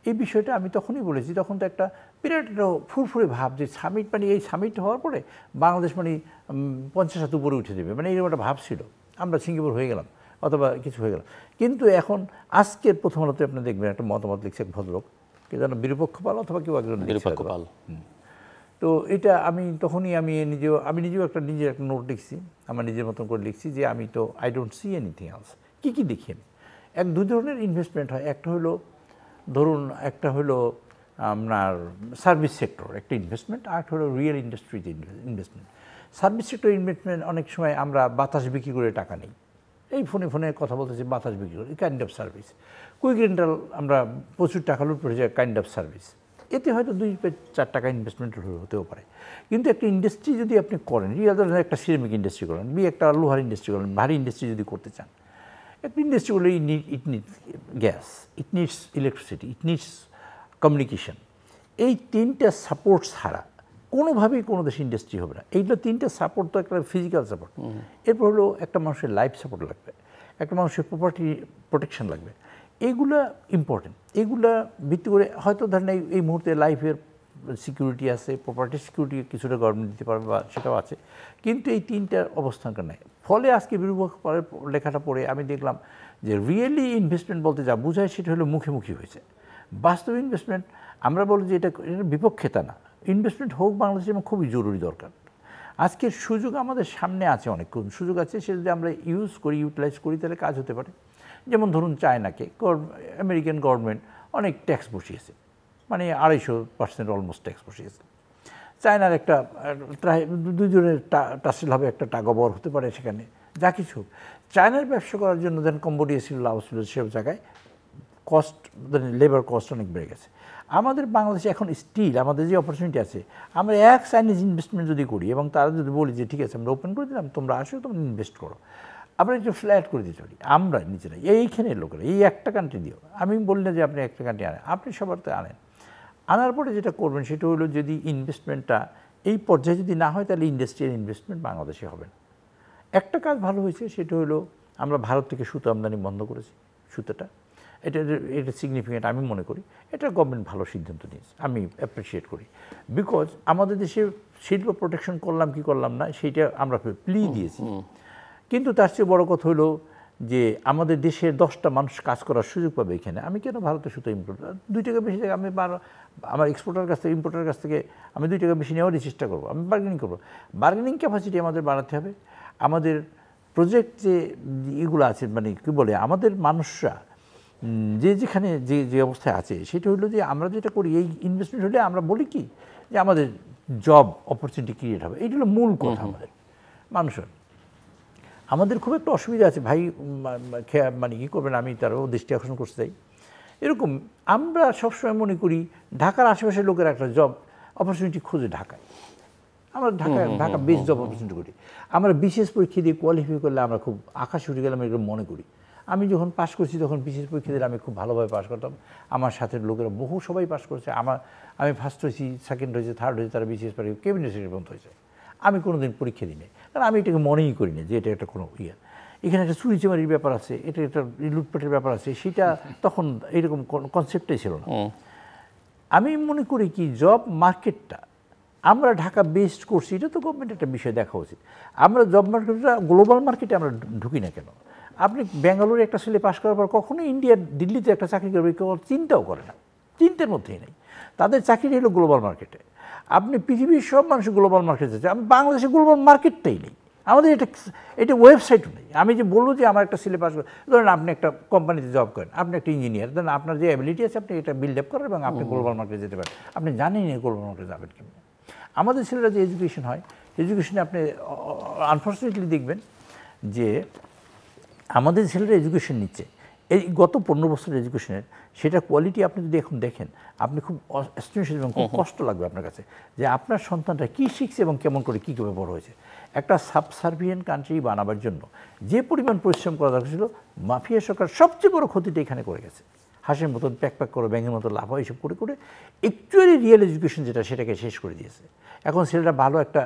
এই বিষয়টা আমি তখনই বলেছি, তখন তো একটা বিরাট একটা ফুরফুরে ভাব যে সামিট মানে এই সামিট হওয়ার পরে বাংলাদেশ মানে 50 উপরে উঠে দেবে, মানে এরকম একটা ভাব ছিল, আমরা সিঙ্গাপুর হয়ে গেলাম অথবা কিছু হয়ে গেলাম। কিন্তু এখন আজকের প্রথম আলোতে আপনি দেখবেন একটা মতামত লিখছে এক ভদ্রলোক, কে যেন বিরূপক্ষপাল অথবা কেউ একজন বিরূপক্ষপাল। তো এটা আমি তখনই আমি নিজেও নিজের একটা নোট লিখছি, আমার নিজের মতন করে লিখছি যে আমি তো I don't see anything else. কী দেখি আমি 2 ধরনের ইনভেস্টমেন্ট হয়। একটা হলো ধরুন, একটা হলো আপনার সার্ভিস সেক্টর একটা ইনভেস্টমেন্ট, আর একটা হলো রিয়েল ইন্ডাস্ট্রিতে ইনভেস্টমেন্ট। সার্ভিস সেক্টর ইনভেস্টমেন্ট অনেক সময় আমরা বাতাস বিক্রি করে টাকা নিই, এই ফোনে কথা বলতেছি বাতাস বিক্রি করে, kind of service. Quick rental আমরা প্রচুর টাকা লুট পড়ে যায়, কাইন্ড অফ সার্ভিস। এতে হয়তো 2-4 টাকা ইনভেস্টমেন্ট হতেও পারে। কিন্তু একটা ইন্ডাস্ট্রি যদি আপনি করেন, রিয়েল একটা সিরামিক ইন্ডাস্ট্রি করেন, একটা লোহার ইন্ডাস্ট্রি করেন, ভারী ইন্ডাস্ট্রি যদি করতে চান, একটা ইন্ডাস্ট্রি করলে it needs gas, it needs electricity, it needs communication. এই 3টা সাপোর্ট ছাড়া কোনোভাবেই কোনো দেশে ইন্ডাস্ট্রি হবে না। এইগুলো 3টা সাপোর্ট তো একটা ফিজিক্যাল সাপোর্ট, এরপর হলো একটা মানুষের লাইফ সাপোর্ট লাগবে, একটা মানুষের প্রপার্টি প্রোটেকশন লাগবে। এইগুলা ইম্পর্টেন্ট। এইগুলা ভিত্তি করে হয়তো ধরেন এই মুহূর্তে লাইফের সিকিউরিটি আছে, প্রপার্টি সিকিউরিটি কিছুটা গভর্নমেন্ট দিতে পারবে বা সেটাও আছে, কিন্তু এই 3টার অবস্থানটা নেই। ফলে আজকে বিরূপক্ষপালের লেখাটা পড়ে আমি দেখলাম যে রিয়েলি ইনভেস্টমেন্ট বলতে যা বোঝায় সেটা হলো মুখোমুখি হয়েছে। বাস্তব ইনভেস্টমেন্ট আমরা বলি যে এটা বিপক্ষে, তা না। ইনভেস্টমেন্ট হোক বাংলাদেশে এবং খুবই জরুরি দরকার। আজকের সুযোগ আমাদের সামনে আছে, অনেক সুযোগ আছে, সে যদি আমরা ইউটিলাইজ করি তাহলে কাজ হতে পারে। যেমন ধরুন চায়নাকে আমেরিকান গভর্নমেন্ট অনেক ট্যাক্স বসিয়েছে, মানে 250% অলমোস্ট ট্যাক্স বসিয়েছে। চায়নার একটা 2 জনের টাসেল হবে, একটা টাগবর হতে পারে সেখানে, যা কিছু। চায়নার ব্যবসা করার জন্য দেন কম্বোডিয়া ছিল, লাওস ছিল, সেসব জায়গায় কস্ট, লেবার কস্ট অনেক বেড়ে গেছে। আমাদের বাংলাদেশে এখন স্টিল আমাদের যে অপরচুনিটি আছে, আমরা এক চাইনিজ ইনভেস্টমেন্ট যদি করি এবং তারা যদি বলি যে ঠিক আছে আমরা ওপেন করে দিলাম, তোমরা আসো, তোমরা ইনভেস্ট করো, আমরা একটু ফ্ল্যাট করে দিতে পারি আমরা নিজেরা, এইখানের লোকেরা, এই একটা কান্ট্রি দিও। আমি বলি না যে আপনি একটা কান্ট্রি আনেন, আপনি সবারতে আনেন। আনার পরে যেটা করবেন সেটা হলো, যদি ইনভেস্টমেন্টটা এই পর্যায়ে যদি না হয় তাহলে ইন্ডাস্ট্রিয়াল ইনভেস্টমেন্ট বাংলাদেশে হবে না। একটা কাজ ভালো হয়েছে, সেটা হলো আমরা ভারত থেকে সুতো আমদানি বন্ধ করেছি। সুতোটা এটা সিগনিফিকেন্ট আমি মনে করি। এটা গভর্নমেন্ট ভালো সিদ্ধান্ত নিয়েছে, আমি অ্যাপ্রিসিয়েট করি। বিকজ আমাদের দেশে শিল্প প্রোটেকশন করলাম কি করলাম না সেইটা আমরা প্লি দিয়েছি, কিন্তু তার চেয়ে বড় কথা হলো যে আমাদের দেশের 10টা মানুষ কাজ করার সুযোগ পাবে এখানে। আমি কেন ভারতের সুতো ইম্পোর্ট 2 টাকা বেশি থেকে আমি আমার এক্সপোর্টার কাছ থেকে ইম্পোর্টার কাছ থেকে আমি 2 টাকা বেশি নেওয়ারই চেষ্টা করবো, আমি বার্গেনিং করবো। বার্গেনিং ক্যাপাসিটি আমাদের বাড়াতে হবে। আমাদের প্রজেক্ট যে এগুলো আছে, মানে কী বলে, আমাদের মানুষরা যেখানে যে অবস্থায় আছে সেটা হলো যে আমরা যেটা করি, এই ইনভেস্টমেন্ট হলে আমরা বলি কি যে আমাদের জব অপরচুনিটি ক্রিয়েট হবে, এইটা হলো মূল কথা। আমাদের মানুষের আমাদের খুব একটা অসুবিধা আছে ভাই, মানে কী করবেন, আমি তারও দৃষ্টি আকর্ষণ করতে চাই। এরকম আমরা সবসময় মনে করি ঢাকার আশেপাশের লোকের একটা জব অপরচুনিটি খুঁজে ঢাকায়, আমরা ঢাকা বেস্ট জব অপরচুনিটি করি। আমরা বিশেষ পরীক্ষা দিয়ে কোয়ালিফাই করলে আমরা খুব আকাশে উঠে গেলাম এরকম মনে করি। আমি যখন পাশ করছি তখন বিশেষ পরীক্ষা দিলে আমি খুব ভালোভাবে পাশ করতাম, আমার সাথে লোকেরা বহু সবাই পাশ করেছে, আমি ফার্স্ট হয়েছি, সেকেন্ড হয়েছে, থার্ড হয়েছে, তারা বিশেষ পরীক্ষা ক্যাবিনেট সেক্রেটারি পর্যন্ত হয়েছে। আমি কোনো দিন পরীক্ষা দিই নাই, কারণ আমি এটাকে মনেই করি না যে এটা একটা কোনো এখানে একটা চুরিচামারির ব্যাপার আছে, এটা একটা লুটপাটের ব্যাপার আছে, সেটা তখন এরকম কনসেপ্টটাই ছিল না। আমি মনে করি কি জব মার্কেটটা আমরা ঢাকা বেস্ট করছি, এটা তো গভর্নমেন্ট একটা বিষয় দেখা উচিত। আমরা জব মার্কেটটা গ্লোবাল মার্কেটে আমরা ঢুকি না কেন? আপনি ব্যাঙ্গালোরে একটা ছেলে পাশ করার পর কখনোই ইন্ডিয়ার দিল্লিতে একটা চাকরি করবে কেউ চিন্তাও করে না, চিন্তার মধ্যেই নেই। তাদের চাকরি হলো গ্লোবাল মার্কেটে। আপনি পৃথিবীর সব মানুষ গ্লোবাল মার্কেটে যাচ্ছে, আমি বাংলাদেশে গ্লোবাল মার্কেটটাই নেই, আমাদের এটা ওয়েবসাইটও নেই। আমি যে বলবো যে আমার একটা ছেলে পাশ করে, ধরেন আপনি একটা কোম্পানিতে জব করেন, আপনি একটা ইঞ্জিনিয়ার, ধরেন আপনার যে অ্যাবিলিটি আছে আপনি এটা বিল্ড আপ করেন এবং আপনি গ্লোবাল মার্কেটে যেতে পারেন, আপনি জানেন না গ্লোবাল মার্কেটে যাবেন কেমন। আমাদের ছেলেরা যে এডুকেশন হয়, এডুকেশনে আপনি আনফর্চুনেটলি দেখবেন যে আমাদের ছেলেরা এডুকেশন নিচ্ছে, এই গত 15 বছরের এডুকেশনের সেটা কোয়ালিটি আপনি যদি এখন দেখেন, আপনি খুব অ্যাস্টনিশড এবং খুব কষ্ট লাগবে আপনার কাছে যে আপনার সন্তানটা কী শিখছে এবং কেমন করে কী করে বড় হয়েছে। একটা সাবসার্ভিয়েন্ট কান্ট্রি বানাবার জন্য যে পরিমাণ পরিশ্রম করা দরকার ছিল, মাফিয়া সরকার সবচেয়ে বড় ক্ষতিটা এখানে করে গেছে। হাঁসের মতন প্যাক করে, ব্যাঙের মতো লাফা এইসব করে করে অ্যাকচুয়ালি রিয়েল এডুকেশন যেটা সেটাকে শেষ করে দিয়েছে। এখন ছেলেটা ভালো একটা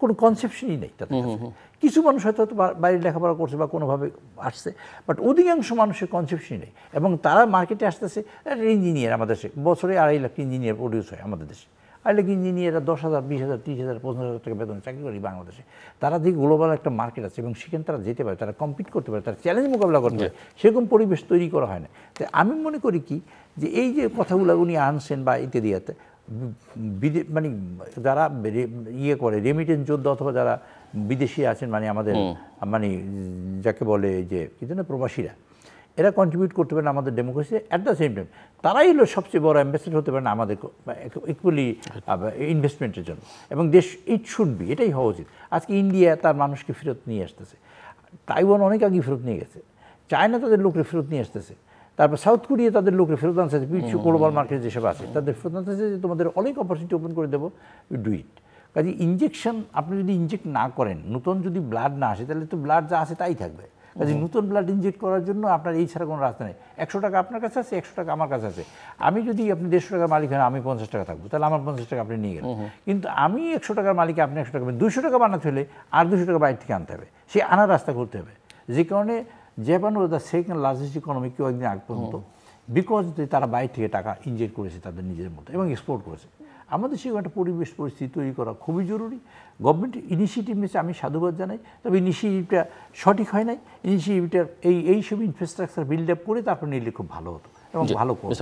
কোনো কনসেপশনই নেই তাদের কাছে। কিছু মানুষ হয়তো বাইরে লেখাপড়া করছে বা কোনোভাবে আসছে, বাট অধিকাংশ মানুষের কনসেপশনই নেই। এবং তারা মার্কেটে আসতেছে, ইঞ্জিনিয়ার আমাদের দেশে বছরে 2.5 লাখ ইঞ্জিনিয়ার প্রডিউস হয় আমাদের দেশে। 2.5 লাখ ইঞ্জিনিয়াররা 10,000, 20,000, 30,000, 15,000 টাকা বেতনে চাকরি করে বাংলাদেশে। তারা যে গ্লোবাল একটা মার্কেট আছে এবং সেখানে তারা যেতে পারে, তারা কম্পিট করতে পারে, তারা চ্যালেঞ্জ মোকাবিলা করতে পারে, সেরকম পরিবেশ তৈরি করা হয় না। তাই আমি মনে করি কি যে এই যে কথাগুলো উনি আনছেন বা ইত্যাদিতে মানে যারা করে রেমিটেন্স যোদ্ধা অথবা যারা বিদেশি আছেন, মানে আমাদের মানে যাকে বলে যে কি জানো প্রবাসীরা, এরা কন্ট্রিবিউট করতে পারেন আমাদের democracy. At the same time তারাই হলো সবচেয়ে বড় অ্যাম্বাসেডর হতে পারেন আমাদের ইকুয়ালি ইনভেস্টমেন্টের জন্য। এবং দেশ ইট শুড বি, এটাই হওয়া উচিত। আজকে ইন্ডিয়া তার মানুষকে ফেরত নিয়ে আসতেছে, তাইওয়ান অনেক আগে ফেরত নিয়ে গেছে, চায়না তাদের লোককে ফেরত নিয়ে আসতেছে, তারপর সাউথ কোরিয়া তাদের লোকের ফেরত আনছে, পিছু গ্লোবাল মার্কেট যেসব আছে তাদের ফেরত আনতেছে যে তোমাদের অনেক অপরচুনিটি ওপেন করে দেবো, ইউ ডু ইট। কাজে ইঞ্জেকশন আপনি যদি ইনজেক্ট না করেন, নতুন যদি ব্লাড না আসে, তাহলে তো ব্লাড যা আছে তাই থাকবে। কাজে নতুন ব্লাড ইনজেক্ট করার জন্য আপনার এই ছাড়া কোনো রাস্তা নেই। 100 টাকা আপনার কাছে আছে, 100 টাকা আমার কাছে আছে। আমি যদি আপনি 150 টাকার মালিক হন, আমি 50 টাকা থাকবো, তাহলে আমার 50 টাকা আপনি নিয়ে গেলেন। কিন্তু আমি 100 টাকার মালিক, আপনি 100 টাকা, 200 টাকা বানাতে হলে আর 200 টাকা বাইরে থেকে আনতে হবে, সে আনার রাস্তা করতে হবে। যে কারণে Japan was the second largest economy কেউ একদিন আগ পর্যন্ত, বিকজ তারা বাইরে থেকে টাকা ইনজেক্ট করেছে তাদের নিজের মতো এবং এক্সপোর্ট করেছে। আমাদের সেরকম একটা পরিবেশ পরিস্থিতি তৈরি করা খুবই জরুরি। গভর্নমেন্ট ইনিশিয়েটিভ নিয়েছে, আমি সাধুবাদ জানাই, তবে ইনিশিয়েটিভটা সঠিক হয় নাই। ইনিশিয়েটিভটার এইসব ইনফ্রাস্ট্রাকচার বিল্ড আপ করে তারপর নিলে খুব ভালো হতো এবং ভালো করতো।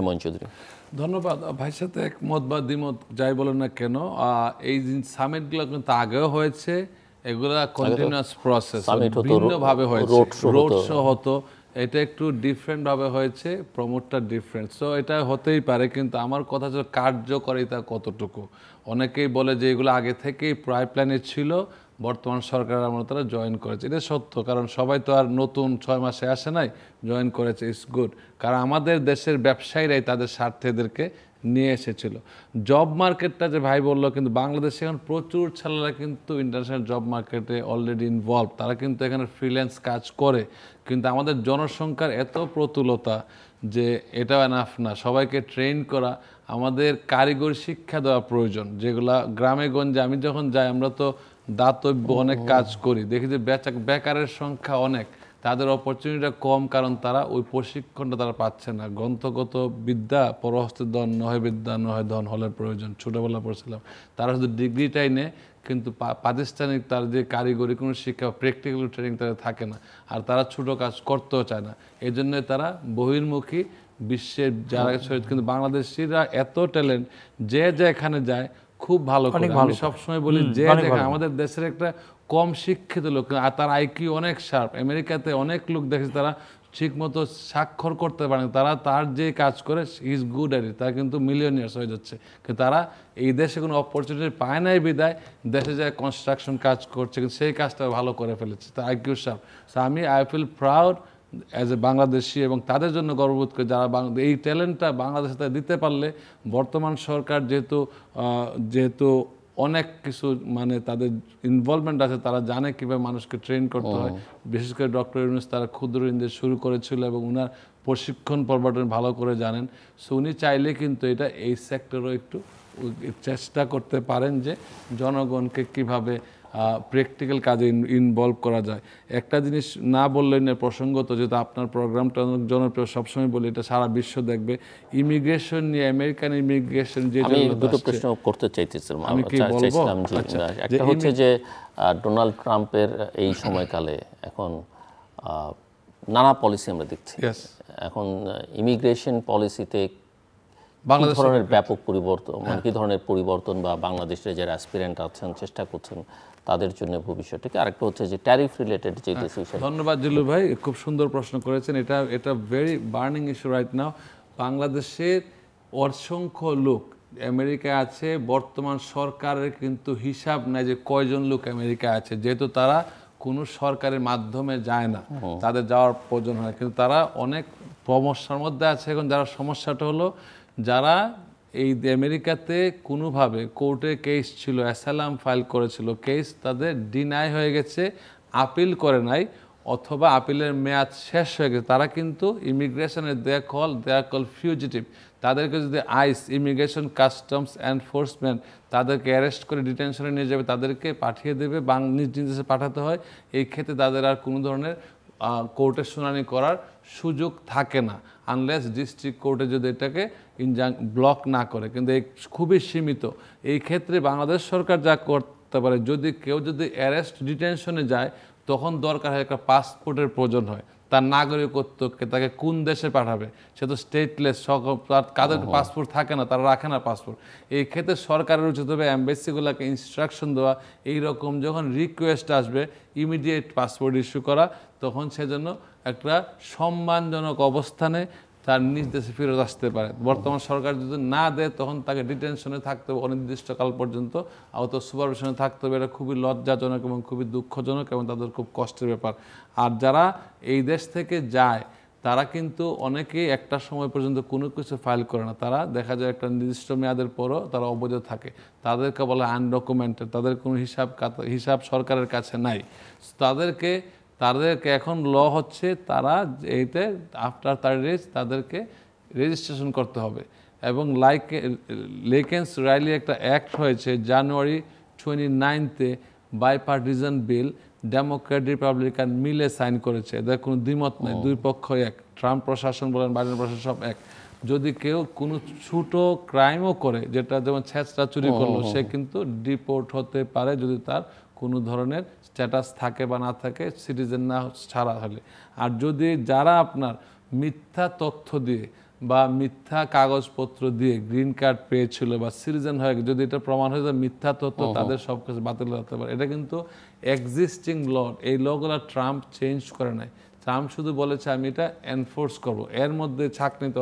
ধন্যবাদ। ভাইয়ের সাথে একমত বা দ্বিমত যাই বলেন না কেন, এই সামিটগুলো কিন্তু আগেও হয়েছে, এগুলা কন্টিনিউয়াস প্রসেস, ভিন্নভাবে হয়েছে, রোড শো হতো, এটা একটু ডিফারেন্টভাবে হয়েছে, প্রমোটটা ডিফারেন্ট, সো এটা হতেই পারে। কিন্তু আমার কথা হচ্ছে কার্যকারিতা কতটুকু। অনেকেই বলে যে এগুলো আগে থেকেই প্ল্যানে ছিল, বর্তমান সরকার আমরা তারা জয়েন করেছে, এটা সত্য। কারণ সবাই তো আর নতুন 6 মাসে আসে নাই, জয়েন করেছে, ইটস গুড। কারণ আমাদের দেশের ব্যবসায়ীরাই তাদের স্বার্থে এদেরকে নিয়ে এসেছিল। জব মার্কেটটা যে ভাই বললো, কিন্তু বাংলাদেশে এখন প্রচুর ছেলেরা কিন্তু ইন্টারন্যাশনাল জব মার্কেটে অলরেডি ইনভলভ, তারা কিন্তু এখানে ফ্রিল্যান্স কাজ করে। কিন্তু আমাদের জনসংখ্যার এত প্রতুলতা যে এটাও এনাফ না, সবাইকে ট্রেন করা, আমাদের কারিগরি শিক্ষা দেওয়া প্রয়োজন। যেগুলা গ্রামে গঞ্জে আমি যখন যাই, আমরা তো দাতব্য অনেক কাজ করি, দেখি যে বেকারের সংখ্যা অনেক, তাদের অপরচুনিটিটা কম, কারণ তারা ওই প্রশিক্ষণটা তারা পাচ্ছে না। গ্রন্থগত বিদ্যা পরহস্তে ধন, নহে বিদ্যা নহে ধন হলের প্রয়োজন, ছোটোবেলা পড়ছিলাম। তারা শুধু ডিগ্রিটাই নেয়, কিন্তু প্রাতিষ্ঠানিক তার যে কারিগরি কোনো শিক্ষা, প্র্যাকটিক্যাল ট্রেনিং তাদের থাকে না, আর তারা ছোটো কাজ করতেও চায় না। এই জন্যে তারা বহির্মুখী বিশ্বের যারা, কিন্তু বাংলাদেশিরা এত ট্যালেন্ট, যে এখানে যায় খুব ভালো করে। আমি সবসময় বলি যে আমাদের দেশের একটা কম শিক্ষিত লোক, আর তার আইকিউ অনেক শার্প। আমেরিকাতে অনেক লোক দেখেছি তারা ঠিক মতো স্বাক্ষর করতে পারে, তারা তার যে কাজ করে ইজ গুড অ্যাট ইট, তারা কিন্তু মিলিয়নিয়ার্স হয়ে যাচ্ছে। কিন্তু তারা এই দেশে কোনো অপরচুনিটি পায় নাই বিদায় দেশে যায় কনস্ট্রাকশন কাজ করছে, কিন্তু সেই কাজটা ভালো করে ফেলেছে, তার IQ sharp. So I feel proud as a Bangladeshi, এবং তাদের জন্য গর্ববোধ করে যারা এই ট্যালেন্টটা বাংলাদেশে দিতে পারলে, বর্তমান সরকার যেহেতু অনেক কিছু মানে তাদের ইনভলভমেন্ট আছে, তারা জানে কীভাবে মানুষকে ট্রেন করতে হয়। বিশেষ করে ডক্টর ইউনূস তারা ক্ষুদ্র ঋণ দিয়ে শুরু করেছিল এবং ওনার প্রশিক্ষণ পর্বটা ভালো করে জানেন। সো উনি চাইলে কিন্তু এটা এই সেক্টরও একটু চেষ্টা করতে পারেন যে জনগণকে কিভাবে প্র্যাকটিক্যাল কাজে ইনভলভ করা যায়। একটা জিনিস না বললেন প্রসঙ্গত, যেহেতু আপনার প্রোগ্রামটা অনেক জনপ্রিয়, সবসময় বলি এটা সারা বিশ্ব দেখবে, ইমিগ্রেশন নিয়ে, আমেরিকান ইমিগ্রেশন যে আমি দুটো প্রশ্ন করতে চাইতেছিলাম। একটা হচ্ছে যে ডোনাল্ড ট্রাম্পের এই সময়কালে এখন নানা পলিসি আমরা দেখছি। এখন ইমিগ্রেশন পলিসিতে কি ধরনের ব্যাপক পরিবর্তন, মানে কি ধরনের পরিবর্তন বা বাংলাদেশের যারা অ্যাসপিরেন্ট আছেন চেষ্টা করছেন তাদের জন্য ভবিষ্যতে। আরেকটা হচ্ছে যে ট্যারিফ রিলেটেড যে ডিসিশন। ধন্যবাদ জিল্লুর ভাই, খুব সুন্দর প্রশ্ন করেছেন। এটা very burning issue right now. বাংলাদেশের অসংখ্য লোক আমেরিকায় আছে, বর্তমান সরকারের কিন্তু হিসাব নাই যে কয়জন লোক আমেরিকায় আছে, যেহেতু তারা কোনো সরকারের মাধ্যমে যায় না, তাদের যাওয়ার প্রয়োজন হয়, কিন্তু তারা অনেক সমস্যার মধ্যে আছে। এখন যারা সমস্যাটা হলো, যারা এই আমেরিকাতে কোনোভাবে কোর্টে কেস ছিল, অ্যাসাইলাম ফাইল করেছিল, কেস তাদের ডিনাই হয়ে গেছে, আপিল করে নাই অথবা আপিলের মেয়াদ শেষ হয়ে গেছে, তারা কিন্তু ইমিগ্রেশনের দে আর কল ফিউজিটিভ। তাদেরকে যদি আইস, ইমিগ্রেশন কাস্টমস এনফোর্সমেন্ট তাদেরকে অ্যারেস্ট করে ডিটেনশনে নিয়ে যাবে, তাদেরকে পাঠিয়ে দেবে, নিজ দেশে পাঠাতে হয়। এই ক্ষেত্রে তাদের আর কোনো ধরনের কোর্টের শুনানি করার সুযোগ থাকে না, আনলেস ডিস্ট্রিক্ট কোর্টে যদি এটাকে ব্লক না করে, কিন্তু এই খুবই সীমিত। এই ক্ষেত্রে বাংলাদেশ সরকার যা করতে পারে, যদি কেউ যদি অ্যারেস্ট ডিটেনশনে যায়, তখন দরকার হয় একটা পাসপোর্টের প্রয়োজন হয়, তার নাগরিকত্বকে তাকে কোন দেশে পাঠাবে, সে তো স্টেটলেস, কাদের পাসপোর্ট থাকে না, তারা রাখে না পাসপোর্ট। এই ক্ষেত্রে সরকারের উচিত হবে অ্যাম্বাসিগুলোকে ইনস্ট্রাকশন দেওয়া, এইরকম যখন রিকোয়েস্ট আসবে ইমিডিয়েট পাসপোর্ট ইস্যু করা, তখন সেজন্য একটা সম্মানজনক অবস্থানে তার নিজ দেশে ফেরত আসতে পারে। বর্তমান সরকার যদি না দেয়, তখন তাকে ডিটেনশনে থাকতে হবে অনির্দিষ্টকাল পর্যন্ত, আহত সুপারভিশনে থাকতে হবে। এটা খুবই লজ্জাজনক এবং খুবই দুঃখজনক এবং তাদের খুব কষ্টের ব্যাপার। আর যারা এই দেশ থেকে যায়, তারা কিন্তু অনেকেই একটা সময় পর্যন্ত কোনো কিছু ফাইল করে না, তারা দেখা যায় একটা নির্দিষ্ট মেয়াদের পরও তারা অবৈধ থাকে, তাদেরকে বলে আনডকুমেন্টেড, তাদের কোনো হিসাব সরকারের কাছে নাই। তাদেরকে এখন ল হচ্ছে, তারা এইতে আফটার 30 days তাদেরকে রেজিস্ট্রেশন করতে হবে। এবং লেকেন্স রাইলি একটা অ্যাক্ট হয়েছে জানুয়ারি 29-এ, বাইপার্টিজান বিল, ডেমোক্রেট রিপাবলিকান মিলে সাইন করেছে। এদের কোনো দ্বিমত নেই, দুই পক্ষ এক, ট্রাম্প প্রশাসন বলেন, বাইডেন প্রশাসন সব এক। যদি কেউ কোনো ছোটো ক্রাইমও করে, যেটা যেমন ছেঁচড়া চুরি করলো, সে কিন্তু ডিপোর্ট হতে পারে যদি তার কোনো ধরনের স্ট্যাটাস থাকে বা না থাকে, সিটিজেন না ছাড়া হলে। আর যদি যারা আপনার মিথ্যা তথ্য দিয়ে বা মিথ্যা কাগজপত্র দিয়ে গ্রিন কার্ড পেয়েছিল বা সিটিজেন হয়ে, যদি এটা প্রমাণ হয়ে যায় মিথ্যা তথ্য, তাদের সব কিছু বাতিল হতে পারে। এটা কিন্তু এক্সিস্টিং ল, এই লগুলো ট্রাম্প চেঞ্জ করে নাই। ট্রাম্প শুধু বলেছে আমি এটা এনফোর্স করব, এর মধ্যে ছাঁকনিতে